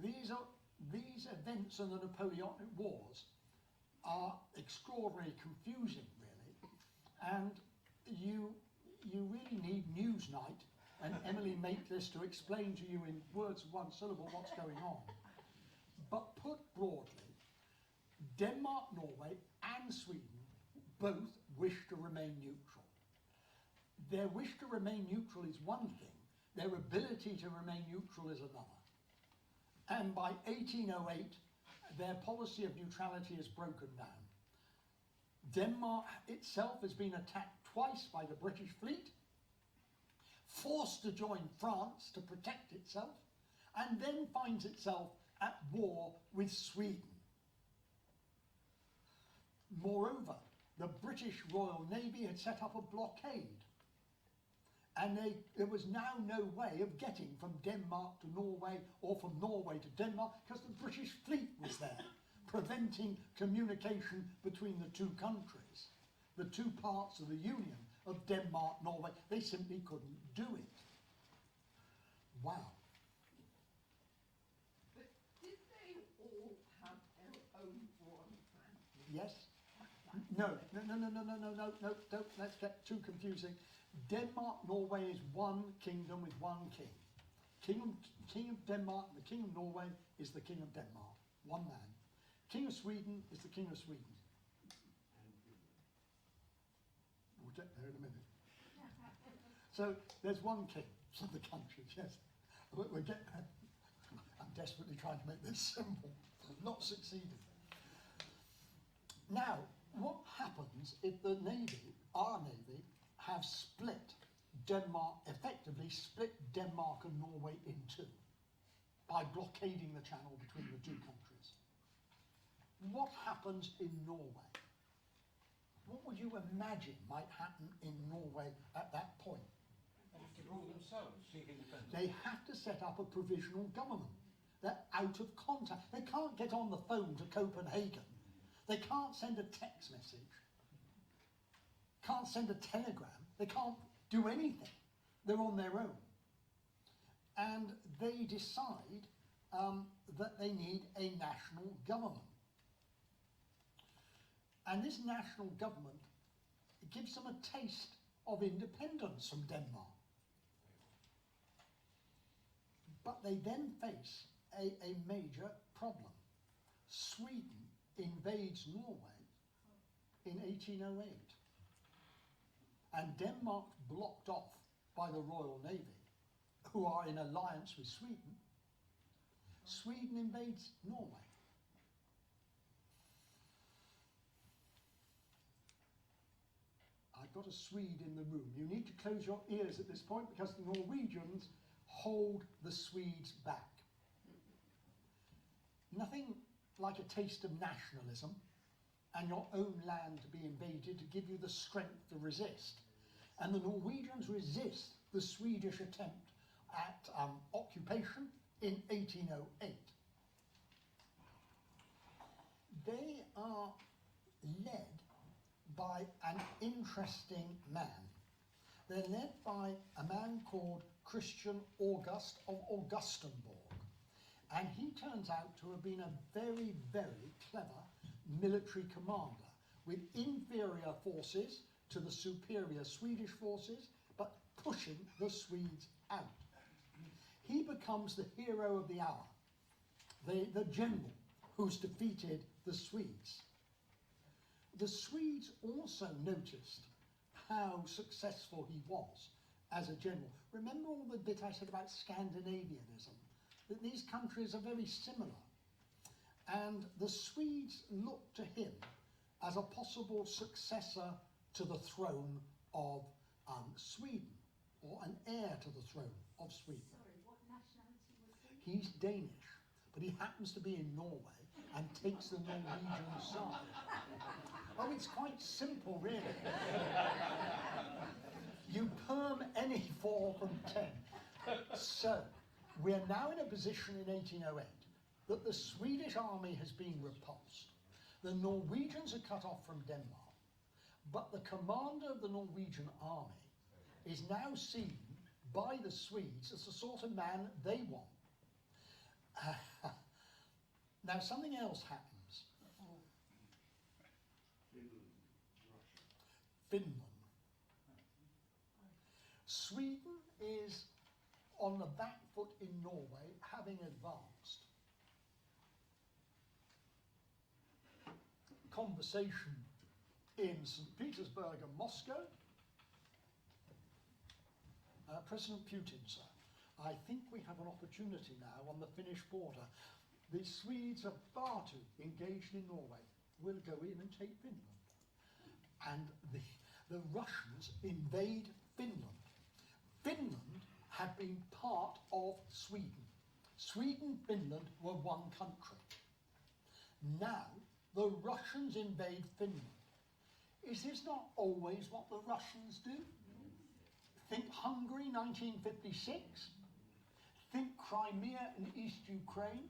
Speaker 2: These events in the Napoleonic Wars are extraordinarily confusing, really, and you really need Newsnight and Emily Maitlis to explain to you in words of one syllable what's going on. But put broadly, Denmark, Norway and Sweden both wish to remain neutral. Their wish to remain neutral is one thing, their ability to remain neutral is another. And by 1808, their policy of neutrality has broken down. Denmark itself has been attacked twice by the British fleet, forced to join France to protect itself, and then finds itself at war with Sweden. Moreover, the British Royal Navy had set up a blockade, and there was now no way of getting from Denmark to Norway or from Norway to Denmark because the British fleet was there, preventing communication between the two countries, the two parts of the Union of Denmark, Norway. They simply couldn't do it. Wow.
Speaker 4: But did they all have their own royal family?
Speaker 2: Yes? No, don't, let's get too confusing. Denmark, Norway is one kingdom with one king. King of Denmark and the King of Norway is the King of Denmark, one man. King of Sweden is the King of Sweden. We'll get there in a minute. So there's one king of the countries, yes. We'll get there. I'm desperately trying to make this simple, not succeeding. Now, what happens if the Navy, our Navy, have split Denmark, effectively split Denmark and Norway in two by blockading the channel between the two countries? What happens in Norway? What would you imagine might happen in Norway at that point?
Speaker 3: They have to rule themselves, seek independence.
Speaker 2: They have to set up a provisional government. They're out of contact. They can't get on the phone to Copenhagen. They can't send a text message. Can't send a telegram. They can't do anything. They're on their own. And they decide that they need a national government. And this national government gives them a taste of independence from Denmark. But they then face a major problem. Sweden invades Norway in 1808. And Denmark's blocked off by the Royal Navy, who are in alliance with Sweden. Sweden invades Norway. I've got a Swede in the room. You need to close your ears at this point because the Norwegians hold the Swedes back. Nothing like a taste of nationalism and your own land to be invaded to give you the strength to resist. And the Norwegians resist the Swedish attempt at occupation in 1808. They are led by an interesting man. They're led by a man called Christian August of Augustenborg. And he turns out to have been a very, very clever military commander with inferior forces to the superior Swedish forces, but pushing the Swedes out. He becomes the hero of the hour, the general who's defeated the Swedes. The Swedes also noticed how successful he was as a general. Remember all the bit I said about Scandinavianism? That these countries are very similar. And the Swedes looked to him as a possible successor to the throne of Sweden, or an heir to the throne of Sweden.
Speaker 5: Sorry, what nationality was he?
Speaker 2: He's Danish, but he happens to be in Norway and takes the Norwegian side. Oh, it's quite simple, really. You perm any 4 from 10. So, we're now in a position in 1808 that the Swedish army has been repulsed. The Norwegians are cut off from Denmark, but the commander of the Norwegian army is now seen by the Swedes as the sort of man they want. Now, something else happens. Finland. Sweden is on the back foot in Norway, having advanced. Conversation in St. Petersburg and Moscow. President Putin, sir, I think we have an opportunity now on the Finnish border. The Swedes are far too engaged in Norway. We'll go in and take Finland. And the Russians invade Finland. Finland had been part of Sweden. Sweden and Finland were one country. Now, the Russians invade Finland. Is this not always what the Russians do? Think Hungary, 1956. Think Crimea and East Ukraine.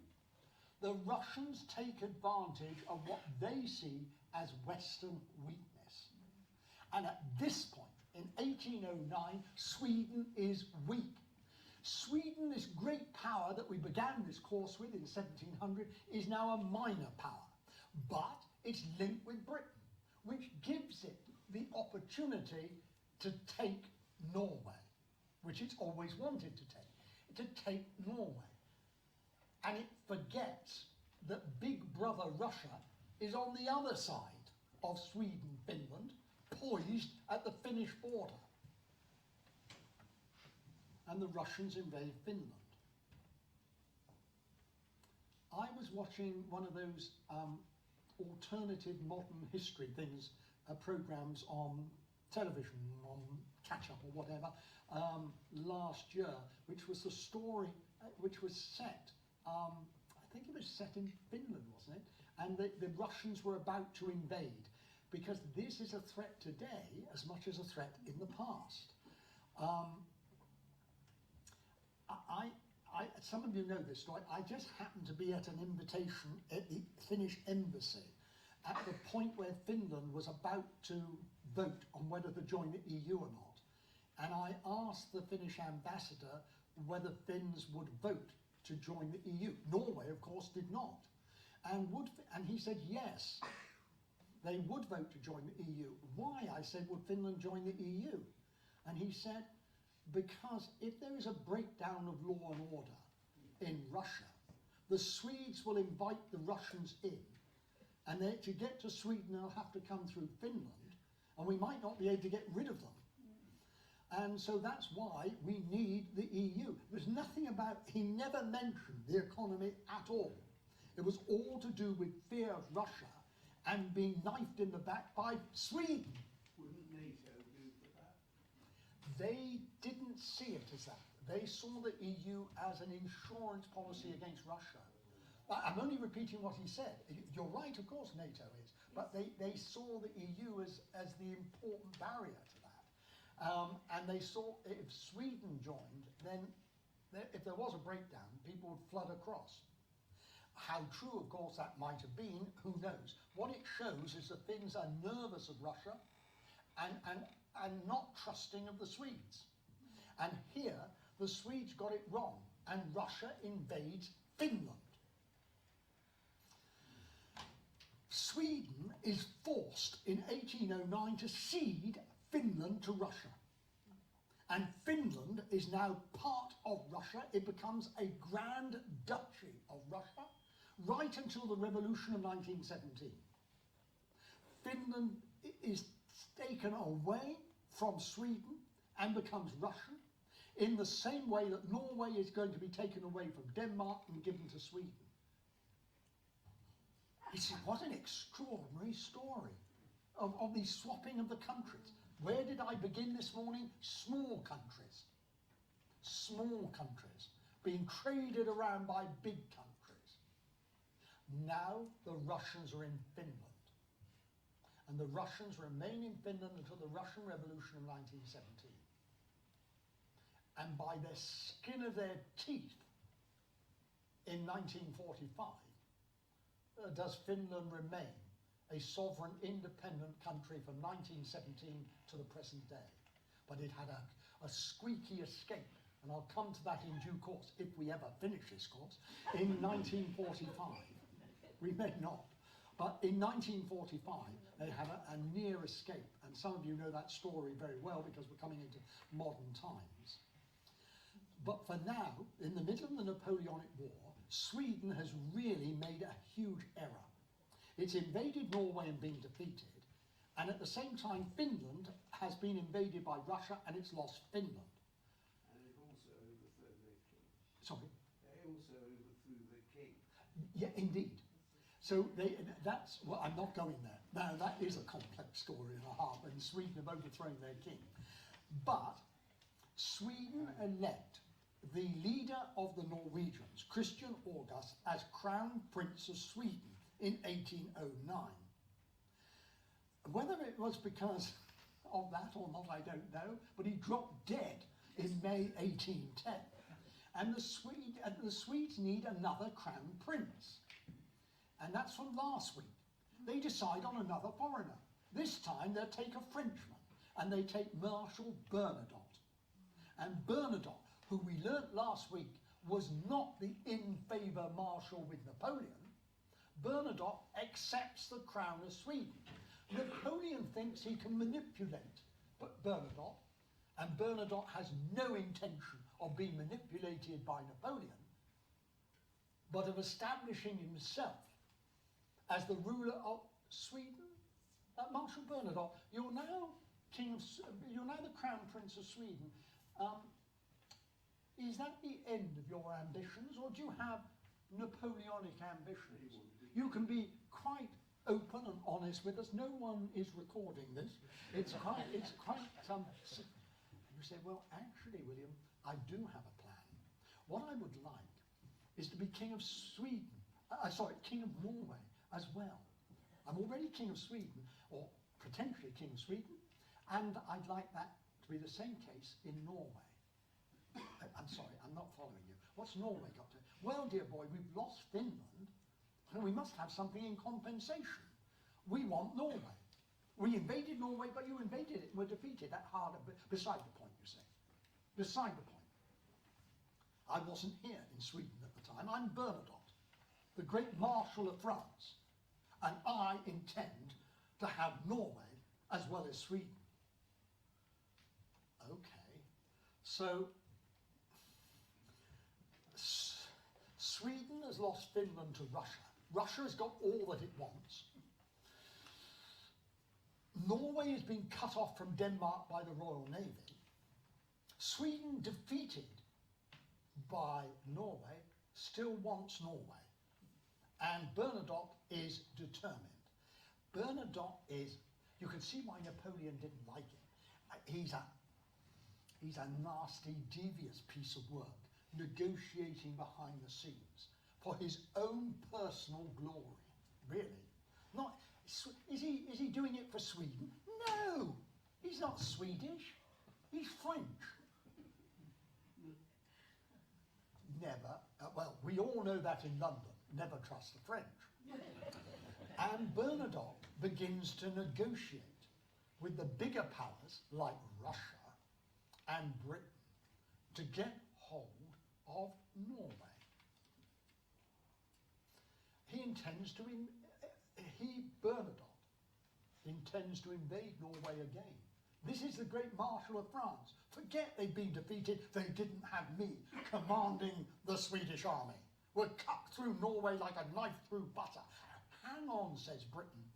Speaker 2: The Russians take advantage of what they see as Western weakness. And at this point, in 1809, Sweden is weak. Sweden, this great power that we began this course with in 1700, is now a minor power. But it's linked with Britain, which gives it the opportunity to take Norway, which it's always wanted to take Norway. And it forgets that big brother Russia is on the other side of Sweden, Finland, poised at the Finnish border. And the Russians invade Finland. I was watching one of those alternative modern history things, programs on television, on catch-up or whatever, last year, which was the story, which was set, I think it was set in Finland, wasn't it? And the Russians were about to invade, because this is a threat today as much as a threat in the past. Some of you know this story. I just happened to be at an invitation at the Finnish embassy at the point where Finland was about to vote on whether to join the EU or not. And I asked the Finnish ambassador whether Finns would vote to join the EU. Norway, of course, did not. And he said yes, they would vote to join the EU. Why, I said, would Finland join the EU? And he said, because if there is a breakdown of law and order in Russia, the Swedes will invite the Russians in, and to get to Sweden they'll have to come through Finland, and we might not be able to get rid of them. And so that's why we need the EU. There's nothing about, he never mentioned the economy at all. It was all to do with fear of Russia and being knifed in the back by Sweden.
Speaker 3: Wouldn't NATO do for that?
Speaker 2: They didn't see it as that. They saw the EU as an insurance policy against Russia. I'm only repeating what he said. You're right, of course NATO is, but they saw the EU as the important barrier to that. And they saw if Sweden joined, then if there was a breakdown, people would flood across. How true, of course, that might have been, who knows? What it shows is that Finns are nervous of Russia and not trusting of the Swedes. And here, the Swedes got it wrong, and Russia invades Finland. Sweden is forced in 1809 to cede Finland to Russia. And Finland is now part of Russia. It becomes a Grand Duchy of Russia right until the revolution of 1917. Finland is taken away from Sweden and becomes Russian, in the same way that Norway is going to be taken away from Denmark and given to Sweden. What an extraordinary story of the swapping of the countries. Where did I begin this morning? Small countries. Small countries being traded around by big countries. Now the Russians are in Finland. And the Russians remain in Finland until the Russian Revolution of 1917. And by the skin of their teeth, in 1945, does Finland remain a sovereign, independent country from 1917 to the present day. But it had a squeaky escape, and I'll come to that in due course, if we ever finish this course, in 1945. We may not. But in 1945, they had a near escape, and some of you know that story very well because we're coming into modern times. But for now, in the middle of the Napoleonic War, Sweden has really made a huge error. It's invaded Norway and been defeated, and at the same time Finland has been invaded by Russia and it's lost Finland.
Speaker 3: And it also overthrew their king.
Speaker 2: Sorry?
Speaker 3: They also overthrew the king.
Speaker 2: Yeah, indeed. So that's, well, I'm not going there. Now, that is a complex story and a half, and Sweden have overthrown their king. But Sweden elect the leader of the Norwegians, Christian August, as Crown Prince of Sweden in 1809. Whether it was because of that or not, I don't know, but he dropped dead in May 1810. And the Swedes need another Crown Prince. And that's from last week. They decide on another foreigner. This time they'll take a Frenchman, and they take Marshal Bernadotte. And Bernadotte, who we learnt last week, was not the in-favour marshal with Napoleon. Bernadotte accepts the crown of Sweden. Napoleon thinks he can manipulate Bernadotte, and Bernadotte has no intention of being manipulated by Napoleon, but of establishing himself as the ruler of Sweden. Marshal Bernadotte, you're now the Crown Prince of Sweden. Is that the end of your ambitions, or do you have Napoleonic ambitions? You can be quite open and honest with us. No one is recording this. It's quite some. You say, well, actually, William, I do have a plan. What I would like is to be King of Sweden. King of Norway as well. I'm already King of Sweden, or potentially King of Sweden, and I'd like that to be the same case in Norway. I'm sorry, I'm not following you. What's Norway got to? Well, dear boy, we've lost Finland, and we must have something in compensation. We want Norway. We invaded Norway, but you invaded it and were defeated. That's harder, beside the point, you say. Beside the point. I wasn't here in Sweden at the time. I'm Bernadotte, the great Marshal of France, and I intend to have Norway as well as Sweden. Okay, so Sweden has lost Finland to Russia. Russia has got all that it wants. Norway has been cut off from Denmark by the Royal Navy. Sweden, defeated by Norway, still wants Norway. And Bernadotte is determined. Bernadotte is, you can see why Napoleon didn't like him. He's a nasty, devious piece of work, negotiating behind the scenes for his own personal glory. Really. Not, is he doing it for Sweden? No! He's not Swedish. He's French. Never, well, we all know that in London. Never trust the French. And Bernadotte begins to negotiate with the bigger powers like Russia and Britain to get hold of Norway. Bernadotte intends to invade Norway again. This is the great Marshal of France. Forget they've been defeated, they didn't have me commanding the Swedish army. We're cut through Norway like a knife through butter. Hang on, says Britain.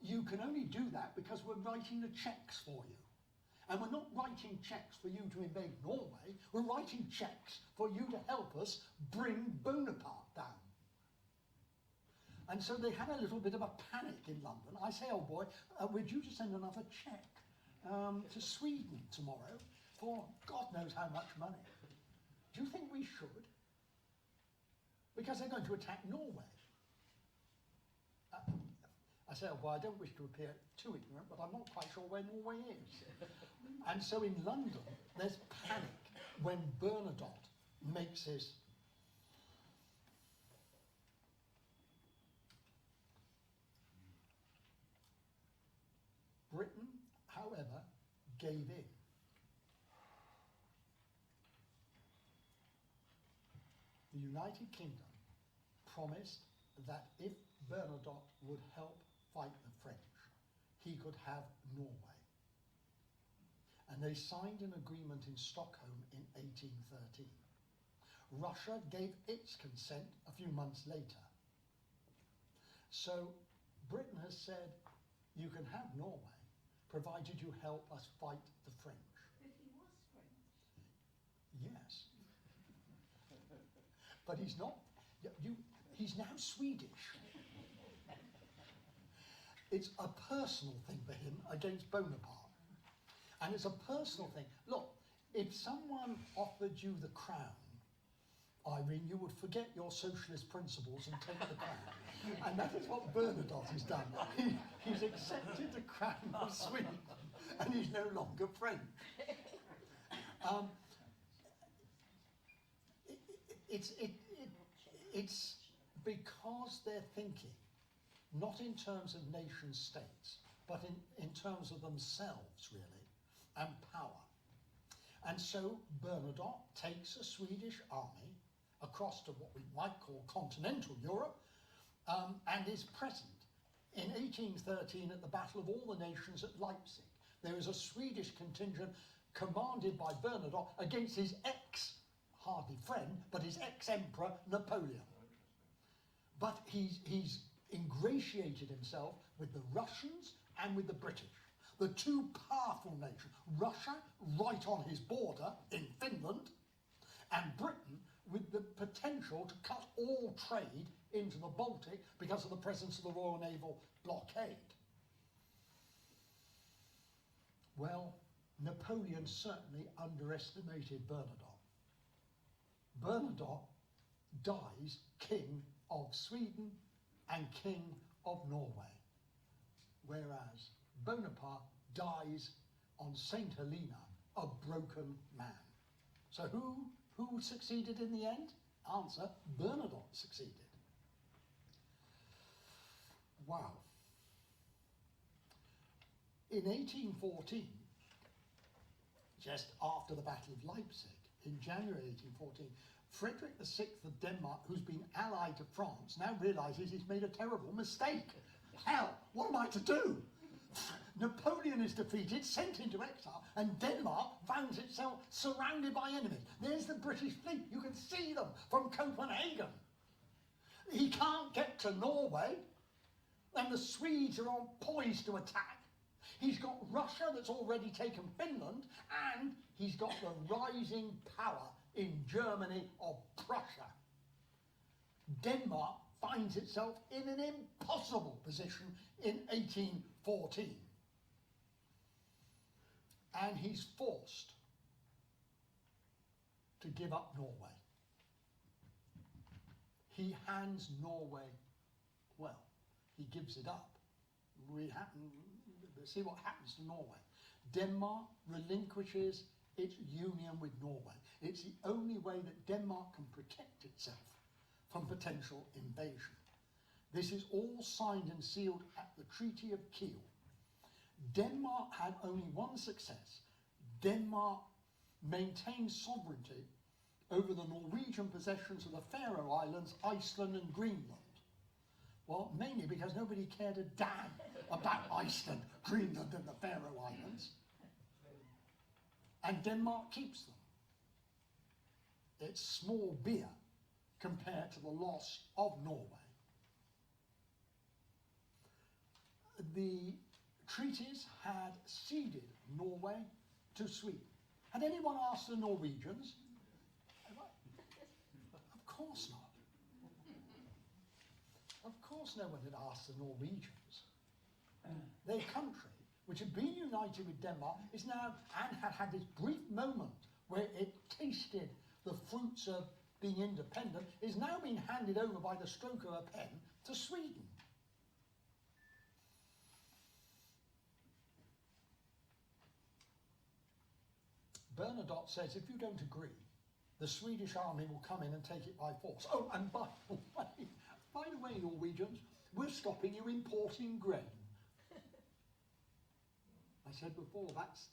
Speaker 2: You can only do that because we're writing the checks for you. And we're not writing checks for you to invade Norway, we're writing checks for you to help us bring Bonaparte down. And so they had a little bit of a panic in London. I say, oh boy, we're due to send another check to Sweden tomorrow for God knows how much money. Do you think we should? Because they're going to attack Norway. say, oh, well, I don't wish to appear too ignorant, but I'm not quite sure where Norway is. And so in London, there's panic when Bernadotte makes his Britain, however, gave in. The United Kingdom promised that if Bernadotte would help fight the French, he could have Norway. And they signed an agreement in Stockholm in 1813. Russia gave its consent a few months later. So Britain has said, you can have Norway, provided you help us fight the French.
Speaker 4: But he was French.
Speaker 2: Yes. But he's not, he's now Swedish. It's a personal thing for him against Bonaparte. And it's a personal thing. Look, if someone offered you the crown, Irene, you would forget your socialist principles and take the crown. And that is what Bernadotte has done. He's accepted the crown of Sweden, and he's no longer French. It's because they're thinking not in terms of nation states, but in terms of themselves, really, and power. And so Bernadotte takes a Swedish army across to what we might call continental Europe, and is present in 1813 at the Battle of All the Nations at Leipzig. There is a Swedish contingent commanded by Bernadotte against his hardly friend, but his ex-emperor Napoleon. But he's ingratiated himself with the Russians and with the British, the two powerful nations. Russia, right on his border in Finland, and Britain, with the potential to cut all trade into the Baltic because of the presence of the Royal Naval blockade. Well, Napoleon certainly underestimated Bernadotte. Bernadotte dies King of Sweden and King of Norway, whereas Bonaparte dies on St. Helena, a broken man. So who succeeded in the end? Answer, Bernadotte succeeded. Wow. In 1814, just after the Battle of Leipzig, in January 1814, Frederick VI of Denmark, who's been allied to France, now realises he's made a terrible mistake. Hell, what am I to do? Napoleon is defeated, sent into exile, and Denmark finds itself surrounded by enemies. There's the British fleet. You can see them from Copenhagen. He can't get to Norway, and the Swedes are on poised to attack. He's got Russia that's already taken Finland, and he's got the rising power in Germany of Prussia. Denmark finds itself in an impossible position in 1814. And he's forced to give up Norway. He hands Norway, well, he gives it up. See what happens to Norway. Denmark relinquishes its union with Norway. It's the only way that Denmark can protect itself from potential invasion. This is all signed and sealed at the Treaty of Kiel. Denmark had only one success. Denmark maintained sovereignty over the Norwegian possessions of the Faroe Islands, Iceland and Greenland. Well, mainly because nobody cared a damn about Iceland, Greenland and the Faroe Islands. And Denmark keeps them. It's small beer compared to the loss of Norway. The treaties had ceded Norway to Sweden. Had anyone asked the Norwegians? Of course not. Of course no one had asked the Norwegians. Their country, which had been united with Denmark, is now, and had had this brief moment where it tasted the fruits of being independent, is now being handed over by the stroke of a pen to Sweden. Bernadotte says, if you don't agree, the Swedish army will come in and take it by force. Oh, and by the way, Norwegians, we're stopping you importing grain. I said before, that's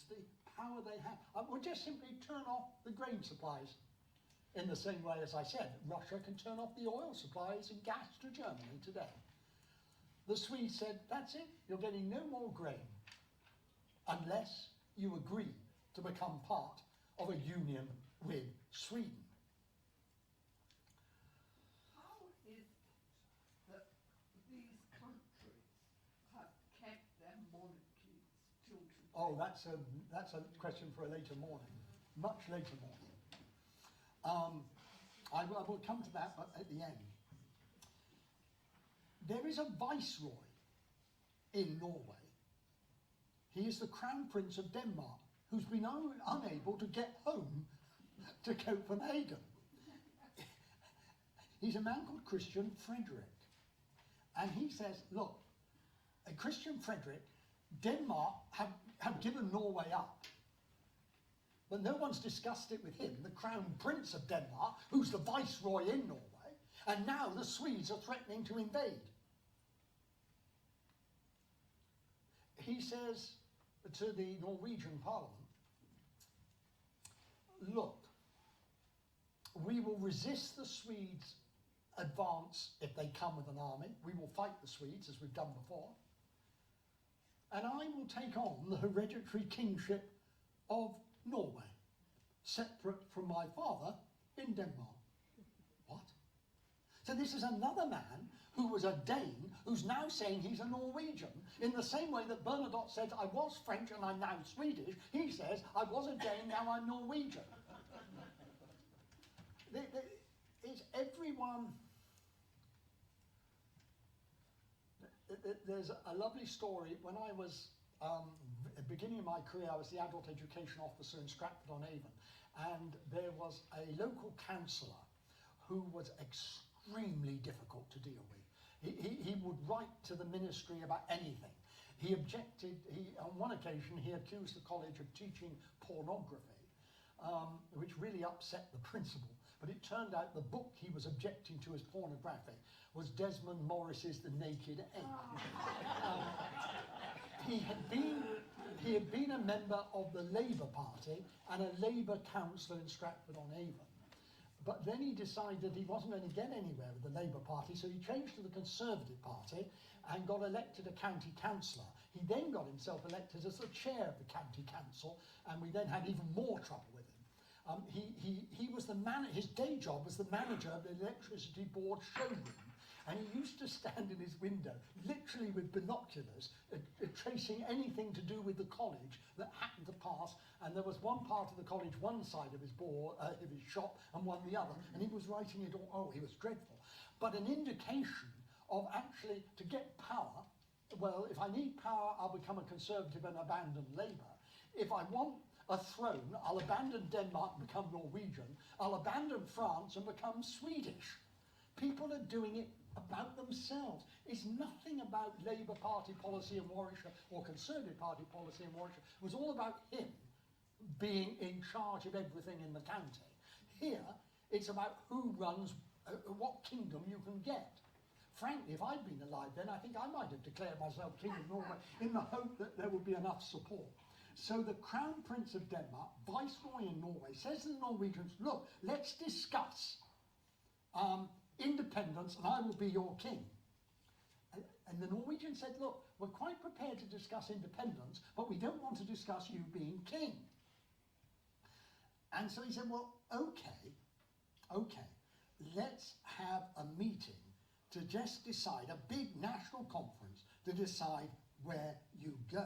Speaker 2: the power they have. We'll just simply turn off the grain supplies. In the same way as I said, Russia can turn off the oil supplies and gas to Germany today. The Swedes said, that's it, you're getting no more grain unless you agree to become part of a union with Sweden.
Speaker 4: How is it that these countries have kept their monarchies till today?
Speaker 2: Oh, that's a question for a later morning, much later morning. I will come to that, but at the end. There is a viceroy in Norway. He is the Crown Prince of Denmark, who's been unable to get home to Copenhagen. He's a man called Christian Frederick. And he says, look, Christian Frederick, Denmark have given Norway up. But no one's discussed it with him, the Crown Prince of Denmark, who's the viceroy in Norway. And now the Swedes are threatening to invade. He says to the Norwegian Parliament, look, we will resist the Swedes' advance if they come with an army. We will fight the Swedes, as we've done before. And I will take on the hereditary kingship of Norway, separate from my father in Denmark. What? So this is another man who was a Dane who's now saying he's a Norwegian. In the same way that Bernadotte said, I was French and I'm now Swedish, he says, I was a Dane, now I'm Norwegian. It's everyone... There's a lovely story. When I was at the beginning of my career, I was the adult education officer in Stratford-on-Avon, and there was a local councillor who was extremely difficult to deal with. He would write to the ministry about anything. He objected, on one occasion he accused the college of teaching pornography, which really upset the principal. But it turned out the book he was objecting to as pornographic was Desmond Morris's The Naked Ape. He had been a member of the Labour Party and a Labour councillor in Stratford-on-Avon. But then he decided he wasn't going to get anywhere with the Labour Party, so he changed to the Conservative Party and got elected a county councillor. He then got himself elected as the chair of the county council, and we then had even more trouble with him. He was his day job was the manager of the electricity board showroom, and he used to stand in his window, literally with binoculars, tracing anything to do with the college that happened to pass. And there was one part of the college, one side of his board, of his shop, and one the other, and he was writing it all. Oh, he was dreadful. But an indication of actually to get power. Well, if I need power, I'll become a Conservative and abandon Labour. If I want a throne, I'll abandon Denmark and become Norwegian. I'll abandon France and become Swedish. People are doing it about themselves. It's nothing about Labour Party policy in Warwickshire or Conservative Party policy in Warwickshire. It was all about him being in charge of everything in the county. Here, it's about who runs, what kingdom you can get. Frankly, if I'd been alive then, I think I might have declared myself King of Norway in the hope that there would be enough support. So the Crown Prince of Denmark, Viceroy in Norway, says to the Norwegians, look, let's discuss independence and I will be your king. And the Norwegians said, look, we're quite prepared to discuss independence, but we don't want to discuss you being king. And so he said, well, okay, let's have a meeting to just decide, a big national conference to decide where you go.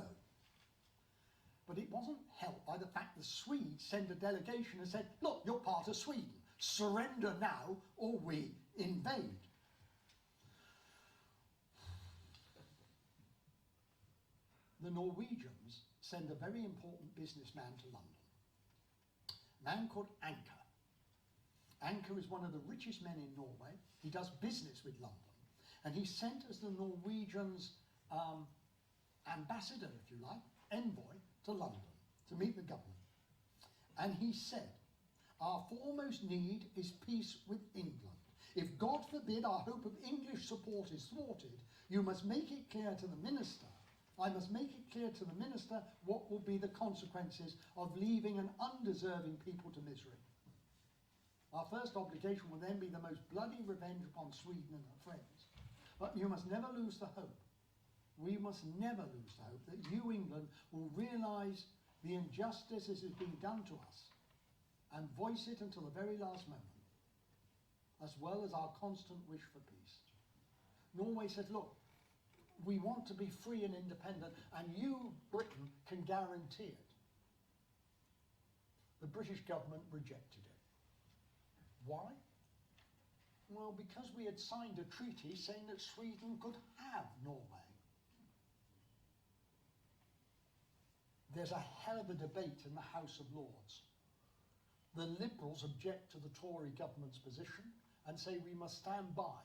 Speaker 2: But it wasn't helped by the fact the Swedes sent a delegation and said, look, you're part of Sweden. Surrender now or we invade. The Norwegians send a very important businessman to London, a man called Anker. Anker is one of the richest men in Norway. He does business with London. And he's sent as the Norwegians' ambassador, if you like, envoy, to London to meet the government. And he said, "Our foremost need is peace with England. If, God forbid, our hope of English support is thwarted, you must make it clear to the minister, I must make it clear to the minister what will be the consequences of leaving an undeserving people to misery. Our first obligation will then be the most bloody revenge upon Sweden and her friends. But you must never lose the hope. We must never lose the hope that you, England, will realise the injustice that is being done to us and voice it until the very last moment, as well as our constant wish for peace." Norway said, "Look, we want to be free and independent, and you, Britain, can guarantee it." The British government rejected it. Why? Well, because we had signed a treaty saying that Sweden could have Norway. There's a hell of a debate in the House of Lords. The Liberals object to the Tory government's position and say we must stand by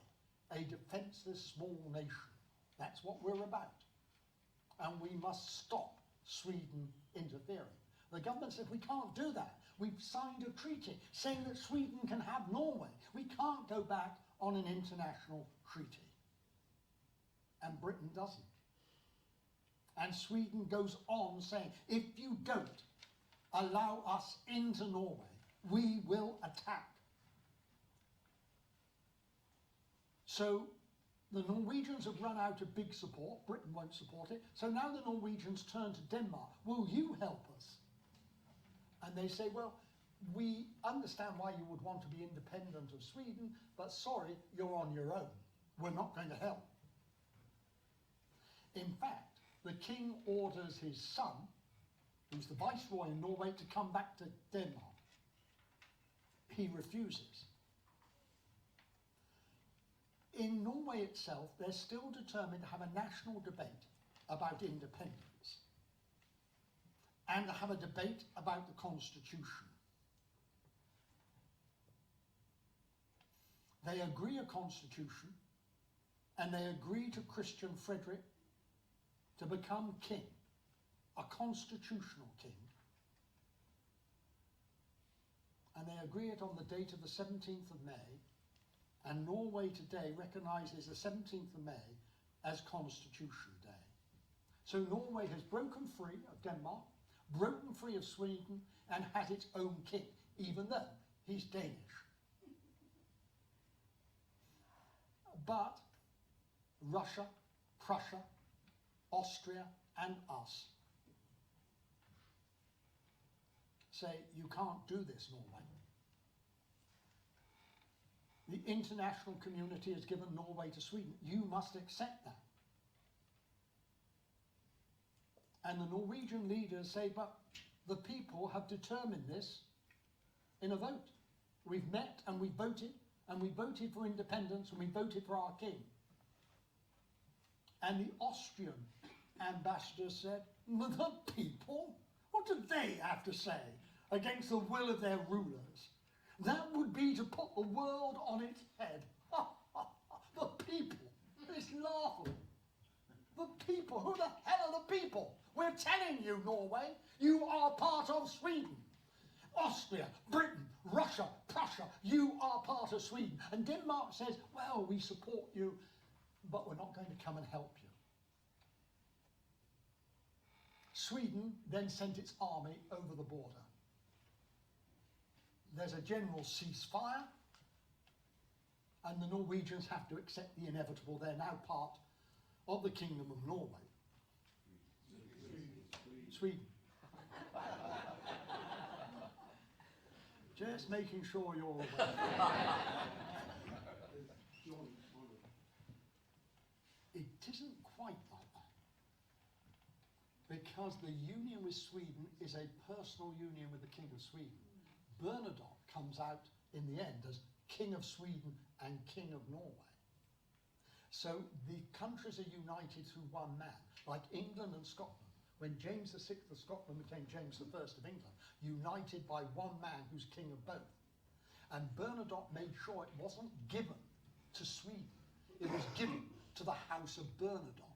Speaker 2: a defenceless small nation. That's what we're about. And we must stop Sweden interfering. The government said we can't do that. We've signed a treaty saying that Sweden can have Norway. We can't go back on an international treaty. And Britain doesn't. And Sweden goes on saying, if you don't allow us into Norway, we will attack. So the Norwegians have run out of big support. Britain won't support it. So now the Norwegians turn to Denmark. Will you help us? And they say, well, we understand why you would want to be independent of Sweden, but sorry, you're on your own. We're not going to help. In fact, the king orders his son, who's the viceroy in Norway, to come back to Denmark. He refuses. In Norway itself, they're still determined to have a national debate about independence and to have a debate about the constitution. They agree a constitution, and they agree to Christian Frederick to become king, a constitutional king. And they agree it on the date of the 17th of May, and Norway today recognises the 17th of May as Constitution Day. So Norway has broken free of Denmark, broken free of Sweden, and has its own king, even though he's Danish. But Russia, Prussia, Austria, and us say, you can't do this, Norway. The international community has given Norway to Sweden. You must accept that. And the Norwegian leaders say, but the people have determined this in a vote. We've met and we voted for independence, and we voted for our king. And the Austrian ambassador said, the people? What do they have to say against the will of their rulers? That would be to put the world on its head. The people. It's laughable. The people. Who the hell are the people? We're telling you, Norway, you are part of Sweden. Austria, Britain, Russia, Prussia, you are part of Sweden. And Denmark says, well, we support you, but we're not going to come and help you. Sweden then sent its army over the border. There's a general ceasefire, and the Norwegians have to accept the inevitable. They're now part of the Kingdom of Norway. Sweden. Just making sure you're aware. It isn't quite like that, because the union with Sweden is a personal union with the King of Sweden. Bernadotte comes out in the end as King of Sweden and King of Norway. So the countries are united through one man, like England and Scotland. When James VI of Scotland became James I of England, united by one man who's king of both. And Bernadotte made sure it wasn't given to Sweden, it was given to the House of Bernadotte.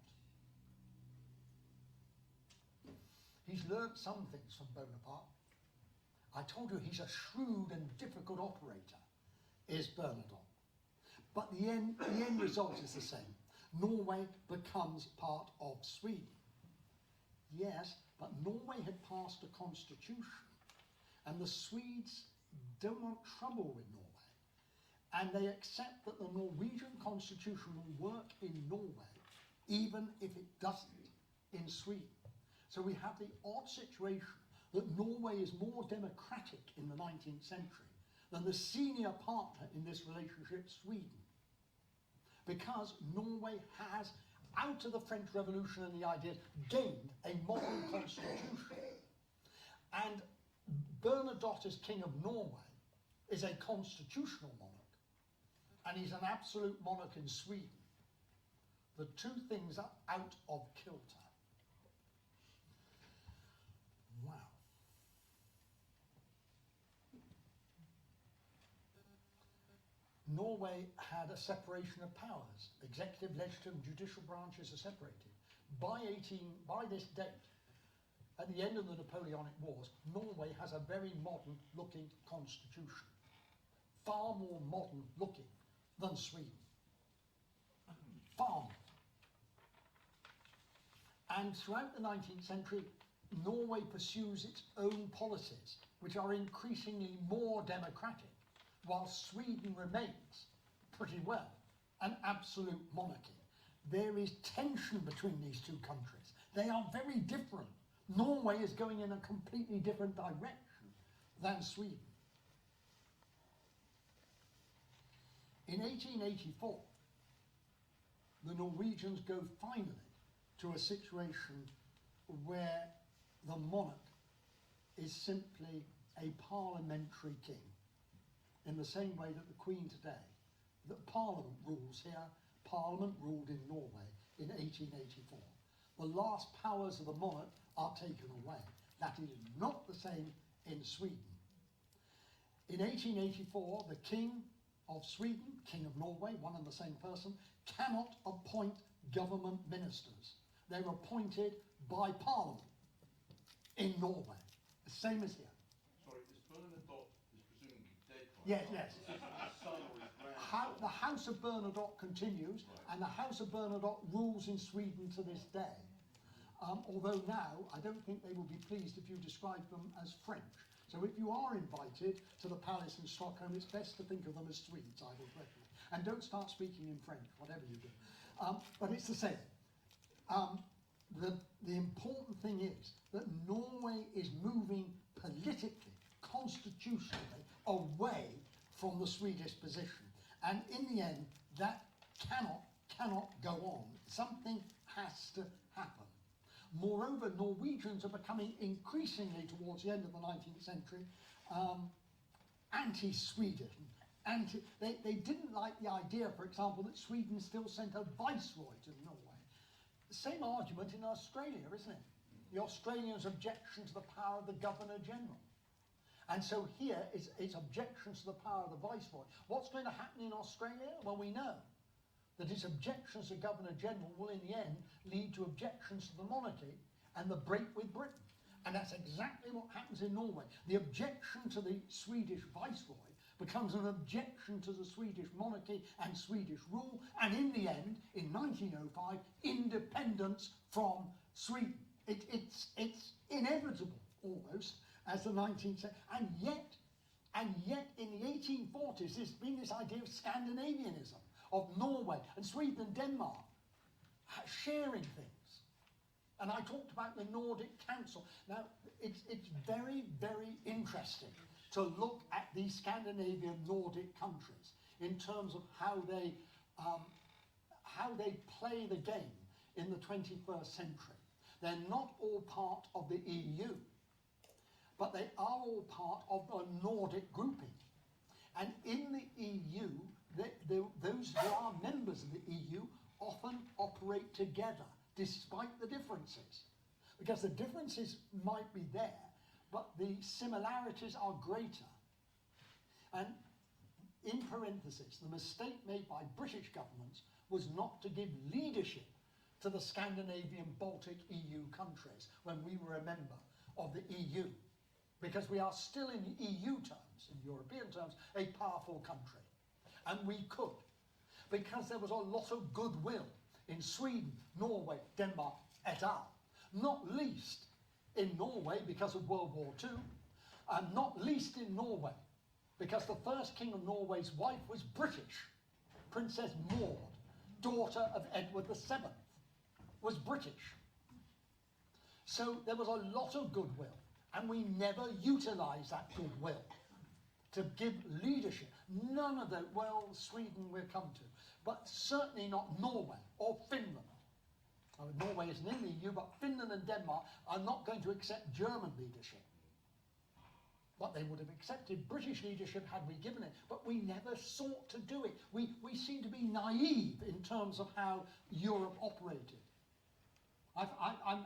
Speaker 2: He's learnt some things from Bonaparte. I told you he's a shrewd and difficult operator, is Bernadotte. But the end result is the same. Norway becomes part of Sweden. Yes, but Norway had passed a constitution, and the Swedes don't want trouble with Norway. And they accept that the Norwegian constitution will work in Norway, even if it doesn't in Sweden. So we have the odd situation that Norway is more democratic in the 19th century than the senior partner in this relationship, Sweden. Because Norway has, out of the French Revolution and the ideas, gained a modern constitution. And Bernadotte as King of Norway is a constitutional monarch, and he's an absolute monarch in Sweden. The two things are out of kilter. Wow. Norway had a separation of powers. Executive, legislative, and judicial branches are separated. By this date, at the end of the Napoleonic Wars, Norway has a very modern looking constitution. Far more modern looking than Sweden. Far more. And throughout the 19th century, Norway pursues its own policies, which are increasingly more democratic, while Sweden remains, pretty well, an absolute monarchy. There is tension between these two countries. They are very different. Norway is going in a completely different direction than Sweden. In 1884, the Norwegians go finally to a situation where the monarch is simply a parliamentary king, in the same way that the Queen today, that Parliament rules here, Parliament ruled in Norway in 1884. The last powers of the monarch are taken away. That is not the same in Sweden. In 1884, the King of Sweden, King of Norway, one and the same person, cannot appoint government ministers. They're appointed by Parliament in Norway, the same as here.
Speaker 3: Sorry, this Bernadotte is presumably dead.
Speaker 2: Yes, yes.
Speaker 3: His son or his grandson.
Speaker 2: The House of Bernadotte continues, and the House of Bernadotte rules in Sweden to this day. Although now, I don't think they will be pleased if you describe them as French. So if you are invited to the palace in Stockholm, it's best to think of them as Swedes, I would recommend. And don't start speaking in French, whatever you do. But it's the same. The important thing is that Norway is moving politically, constitutionally, away from the Swedish position. And in the end, that cannot go on. Something has to happen. Moreover, Norwegians are becoming increasingly, towards the end of the 19th century, anti-Sweden. They didn't like the idea, for example, that Sweden still sent a viceroy to Norway. The same argument in Australia, isn't it? The Australians' objection to the power of the Governor-General. And so here it's objections to the power of the viceroy. What's going to happen in Australia? Well, we know that its objections to Governor-General will in the end lead to objections to the monarchy and the break with Britain. And that's exactly what happens in Norway. The objection to the Swedish viceroy becomes an objection to the Swedish monarchy and Swedish rule, and in the end, in 1905, independence from Sweden. It's inevitable, almost, as the 19th century. And yet in the 1840s, there's been this idea of Scandinavian Ism, of Norway and Sweden and Denmark sharing things. And I talked about the Nordic Council. Now, it's very, very interesting to look at these Scandinavian Nordic countries in terms of how they play the game in the 21st century. They're not all part of the EU, but they are all part of the Nordic grouping. And in the EU, those who are members of the EU often operate together, despite the differences. Because the differences might be there, but the similarities are greater. And in parentheses, the mistake made by British governments was not to give leadership to the Scandinavian Baltic EU countries when we were a member of the EU. because we are still in EU terms, in European terms, a powerful country. And we could, because there was a lot of goodwill in Sweden, Norway, Denmark, et al. Not least in Norway because of World War II, and not least in Norway because the first king of Norway's wife was British. Princess Maud, daughter of Edward VII, was British. So there was a lot of goodwill, and we never utilised that goodwill to give leadership. None of the, well, Sweden we'll come to, but certainly not Norway or Finland. Norway isn't in the EU, but Finland and Denmark are not going to accept German leadership. But they would have accepted British leadership had we given it, but we never sought to do it. We seem to be naive in terms of how Europe operated.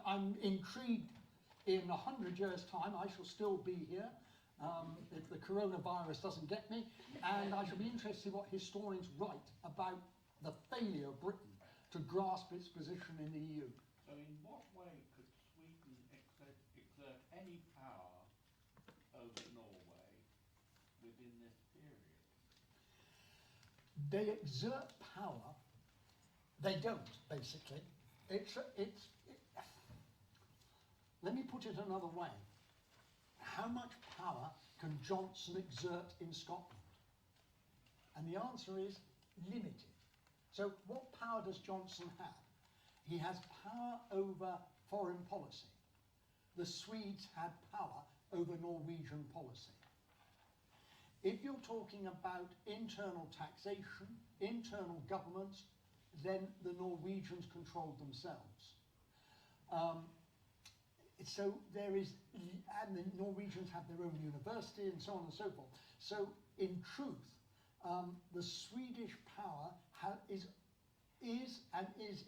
Speaker 2: I'm intrigued in 100 years' time, I shall still be here, if the coronavirus doesn't get me, and I shall be interested in what historians write about the failure of Britain to grasp its position in the EU.
Speaker 3: So in what way could Sweden exert any power over Norway within this period?
Speaker 2: They exert power, they don't, basically. Let me put it another way. How much power can Johnson exert in Scotland? And the answer is limited. So what power does Johnson have? He has power over foreign policy. The Swedes had power over Norwegian policy. If you're talking about internal taxation, internal governments, then the Norwegians controlled themselves. So there is, and the Norwegians have their own university and so on and so forth. So in truth, the Swedish power is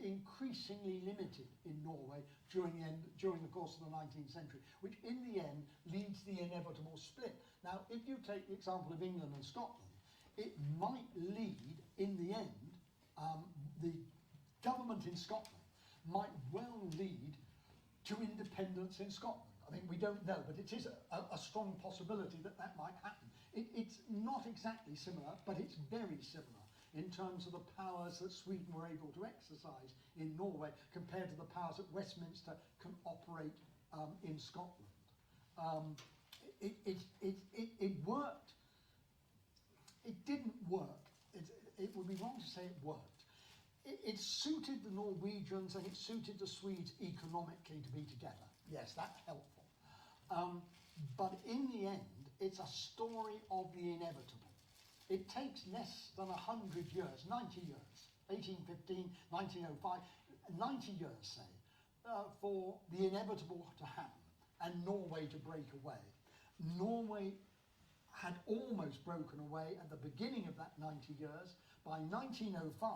Speaker 2: increasingly limited in Norway during the course of the 19th century, which in the end leads to the inevitable split. Now, if you take the example of England and Scotland, it might lead, in the end, the government in Scotland might well lead to independence in Scotland. I mean, we don't know, but it is a strong possibility that that might happen. It's not exactly similar, but it's very similar in terms of the powers that Sweden were able to exercise in Norway compared to the powers that Westminster can operate in Scotland. It worked. It didn't work. It would be wrong to say it worked. It suited the Norwegians and it suited the Swedes economically to be together. Yes, that's helpful. But in the end, it's a story of the inevitable. It takes less than 100 years, 90 years, 1815, 1905, 90 years, say, for the inevitable to happen and Norway to break away. Norway had almost broken away at the beginning of that 90 years. By 1905,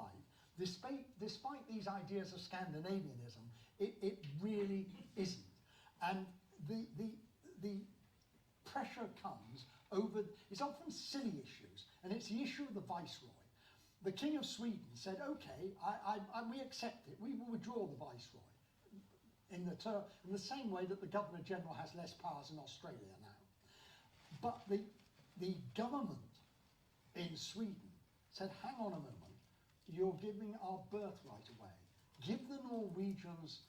Speaker 2: despite these ideas of Scandinavian Ism, it really isn't. And the pressure comes over, it's often silly issues, and it's the issue of the viceroy. The King of Sweden said, okay, we accept it, we will withdraw the viceroy. In the same way that the Governor General has less powers in Australia now. But the government in Sweden said, hang on a moment, you're giving our birthright away. Give the Norwegians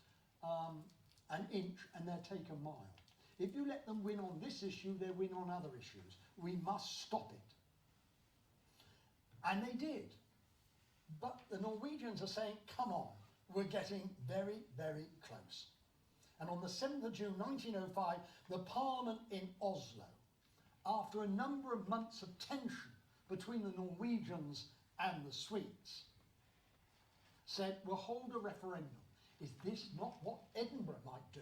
Speaker 2: an inch and they'll take a mile. If you let them win on this issue, they'll win on other issues. We must stop it. And they did. But the Norwegians are saying, come on, we're getting very, very close. And on the 7th of June 1905, the Parliament in Oslo, after a number of months of tension between the Norwegians and the Swedes, said, we'll hold a referendum. Is this not what Edinburgh might do?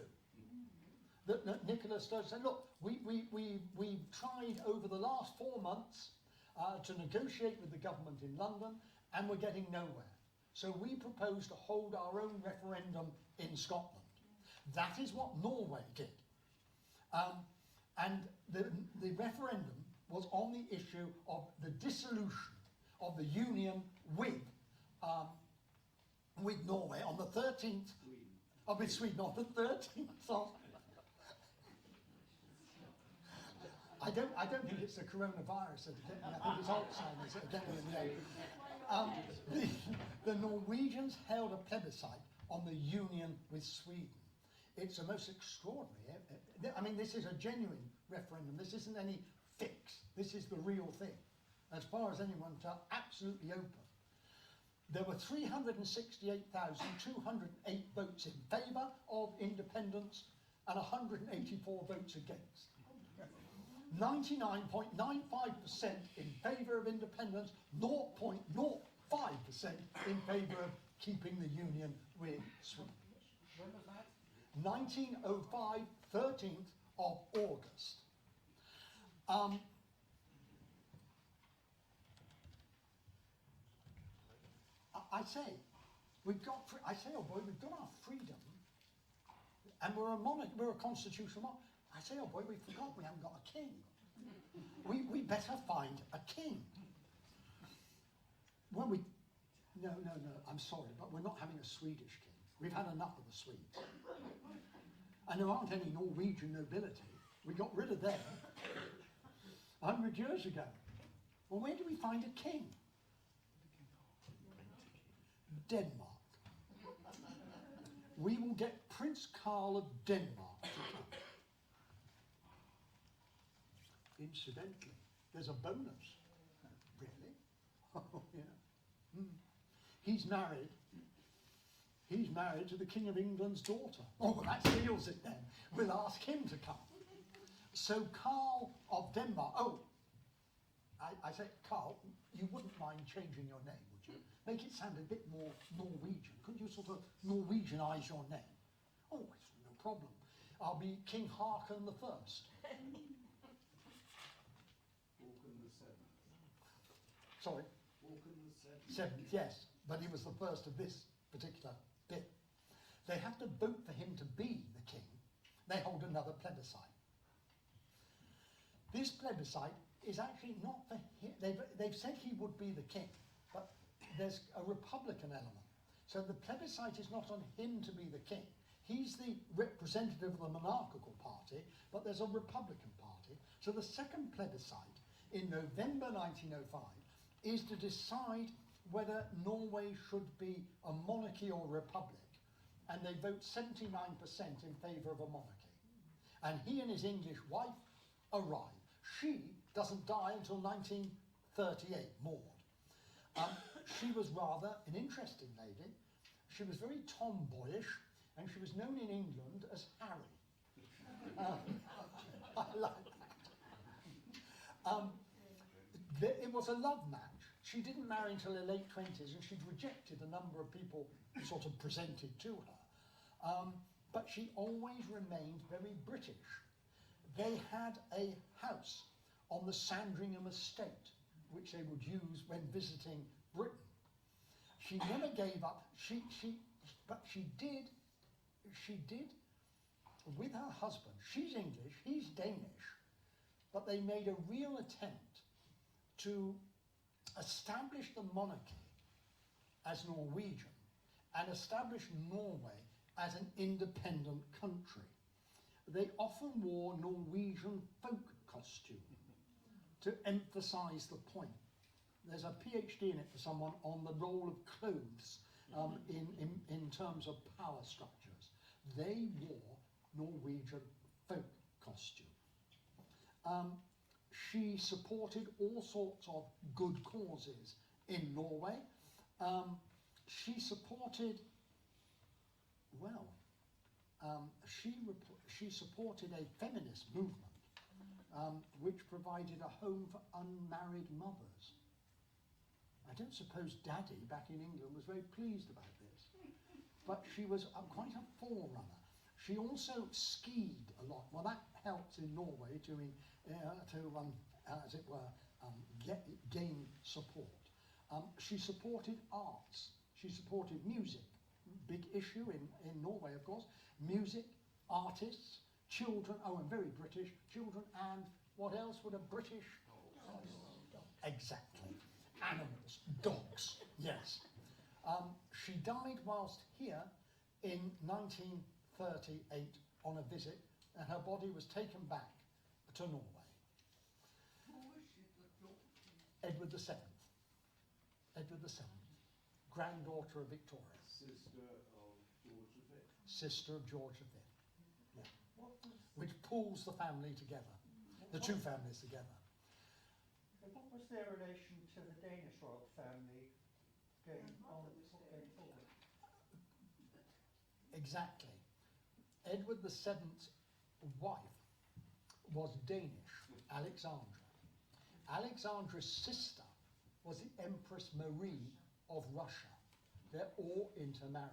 Speaker 2: That Nicola Sturgeon said, look, we've tried over the last 4 months to negotiate with the government in London, and we're getting nowhere. So we propose to hold our own referendum in Scotland. That is what Norway did. And the referendum was on the issue of the dissolution of the union with Norway on the 13th, with Sweden on the 13th of I don't think it's the coronavirus that get me. I think it's Alzheimer's that get me in the end. The Norwegians held a plebiscite on the union with Sweden. It's the most extraordinary. I mean, this is a genuine referendum. This isn't any fix. This is the real thing. As far as anyone can tell, absolutely open. There were 368,208 votes in favour of independence and 184 votes against. 99.95% in favour of independence, 0.05% in favour of keeping the union with Sweden.
Speaker 3: When was that?
Speaker 2: 1905, 13th of August. I say, we've got. I say, oh boy, we've got our freedom, and we're a monarch. We're a constitutional monarch. I say, oh boy, we forgot we haven't got a king. We better find a king. Well, no. I'm sorry, but we're not having a Swedish king. We've had enough of the Swedes, and there aren't any Norwegian nobility. We got rid of them 100 years ago. Well, where do we find a king? Denmark. We will get Prince Carl of Denmark to come. Incidentally, there's a bonus. Really? Oh, yeah. He's married to the King of England's daughter. Oh, well, that seals it then. We'll ask him to come. So Carl of Denmark, I say, Carl, you wouldn't mind changing your name, would you? Make it sound a bit more Norwegian. Couldn't you sort of Norwegianise your name? Oh, it's no problem. I'll be King Haakon the First.
Speaker 3: Haakon the Seventh.
Speaker 2: Sorry?
Speaker 3: Haakon the Seventh.
Speaker 2: Seventh, yes. But he was the first of this particular bit. They have to vote for him to be the king. They hold another plebiscite. This plebiscite is actually not for him. They've said he would be the king, but there's a Republican element. So the plebiscite is not on him to be the king. He's the representative of the monarchical party, but there's a Republican party. So the second plebiscite in November 1905 is to decide whether Norway should be a monarchy or a republic. And they vote 79% in favour of a monarchy. And he and his English wife arrive. She doesn't die until 1938, Maud. She was rather an interesting lady. She was very tomboyish, and she was known in England as Harry. I like that. It was a love match. She didn't marry until her late 20s, and she'd rejected a number of people who sort of presented to her. But she always remained very British. They had a house on the Sandringham estate, which they would use when visiting Britain. She never gave up. But she did, with her husband. She's English, he's Danish, but they made a real attempt to establish the monarchy as Norwegian and establish Norway as an independent country. They often wore Norwegian folk costume to emphasise the point. There's a PhD in it for someone on the role of clothes in terms of power structures. They wore Norwegian folk costume. She supported all sorts of good causes in Norway. She supported, she supported a feminist movement which provided a home for unmarried mothers. I don't suppose Daddy back in England was very pleased about this, but she was quite a forerunner. She also skied a lot. Well, that helped in Norway to as it were, gain support. She supported arts. She supported music. Big issue in Norway, of course. Music, artists, children, and very British, children, and what else would a British... Exactly. Animals, dogs, yes. She died whilst here in 1938 on a visit, and her body was taken back to Norway. Edward the Seventh. Edward the Seventh, granddaughter of Victoria.
Speaker 3: Sister of George V.
Speaker 2: Sister of George V. Yeah. Which pulls the family together, the two families together.
Speaker 5: What was their relation to the Danish royal family going forward?
Speaker 2: Exactly. Edward the Seventh's wife was Danish, Alexandra. Alexandra's sister was the Empress Marie of Russia. They're all intermarried.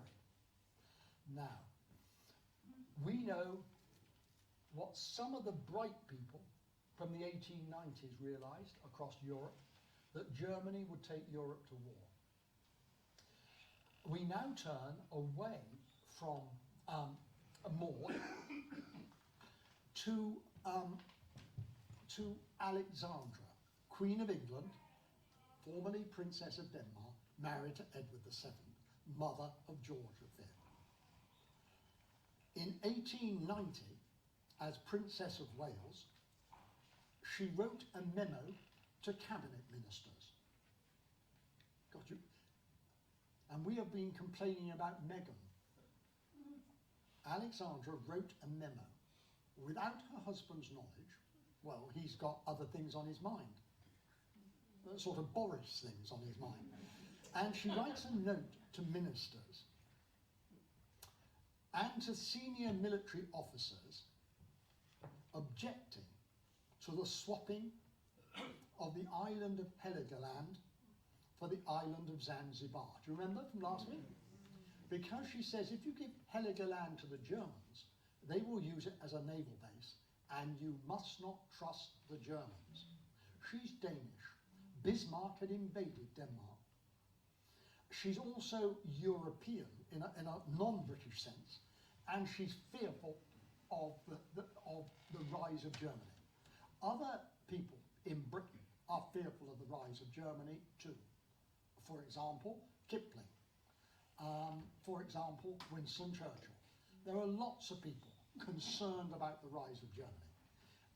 Speaker 2: Now, we know what some of the bright people from the 1890s realised across Europe, that Germany would take Europe to war. We now turn away from Maud to Alexandra, Queen of England, formerly Princess of Denmark, married to Edward VII, mother of George V. In 1890, as Princess of Wales, she wrote a memo to cabinet ministers. Got you? And we have been complaining about Meghan. Alexandra wrote a memo without her husband's knowledge. Well, he's got other things on his mind, sort of Boris things on his mind. And she writes a note to ministers and to senior military officers objecting to the swapping of the island of Heligoland for the island of Zanzibar. Do you remember from last week? Because she says if you give Heligoland to the Germans, they will use it as a naval base, and you must not trust the Germans. She's Danish. Bismarck had invaded Denmark. She's also European in a non-British sense, and she's fearful of the rise of Germany. Other people in Britain are fearful of the rise of Germany too. For example, Kipling. For example, Winston Churchill. There are lots of people concerned about the rise of Germany.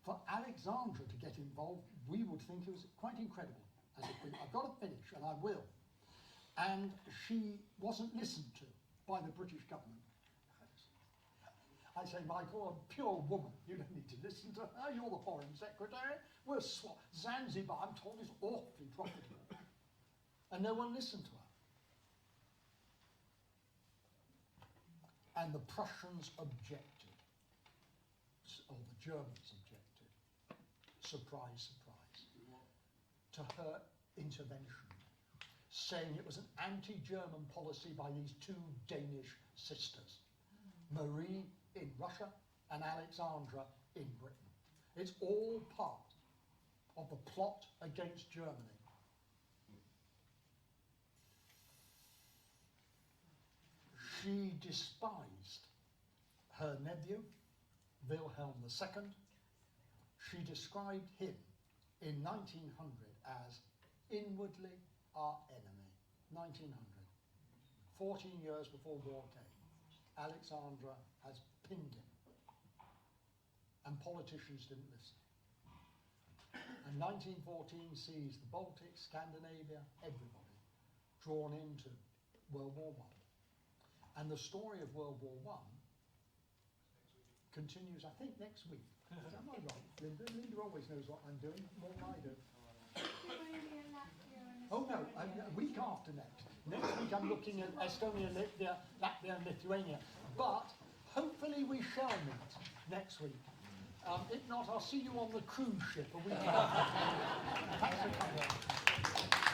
Speaker 2: For Alexandra to get involved, we would think it was quite incredible. As a queen. I've got to finish, and I will. And she wasn't listened to by the British government. I say, Michael, a pure woman. You don't need to listen to her. You're the foreign secretary. We're Zanzibar, I'm told, is awfully profitable. And no one listened to her. And the Prussians objected. Or the Germans objected. Surprise, surprise. To her intervention, saying it was an anti-German policy by these two Danish sisters, Marie in Russia and Alexandra in Britain. It's all part of the plot against Germany. She despised her nephew, Wilhelm II. She described him in 1900 as inwardly our enemy. 1900. 14 years before war came. Alexandra has pinned him. And politicians didn't listen. And 1914 sees the Baltic, Scandinavia, everybody drawn into World War I. And the story of World War I continues, I think, next week. Am I right, Linda? Linda always knows what I'm doing, more than I do. Oh no, a week after next. Next week I'm looking at Estonia, Latvia and Lithuania. But hopefully we shall meet next week. If not, I'll see you on the cruise ship a week after. Thanks for coming.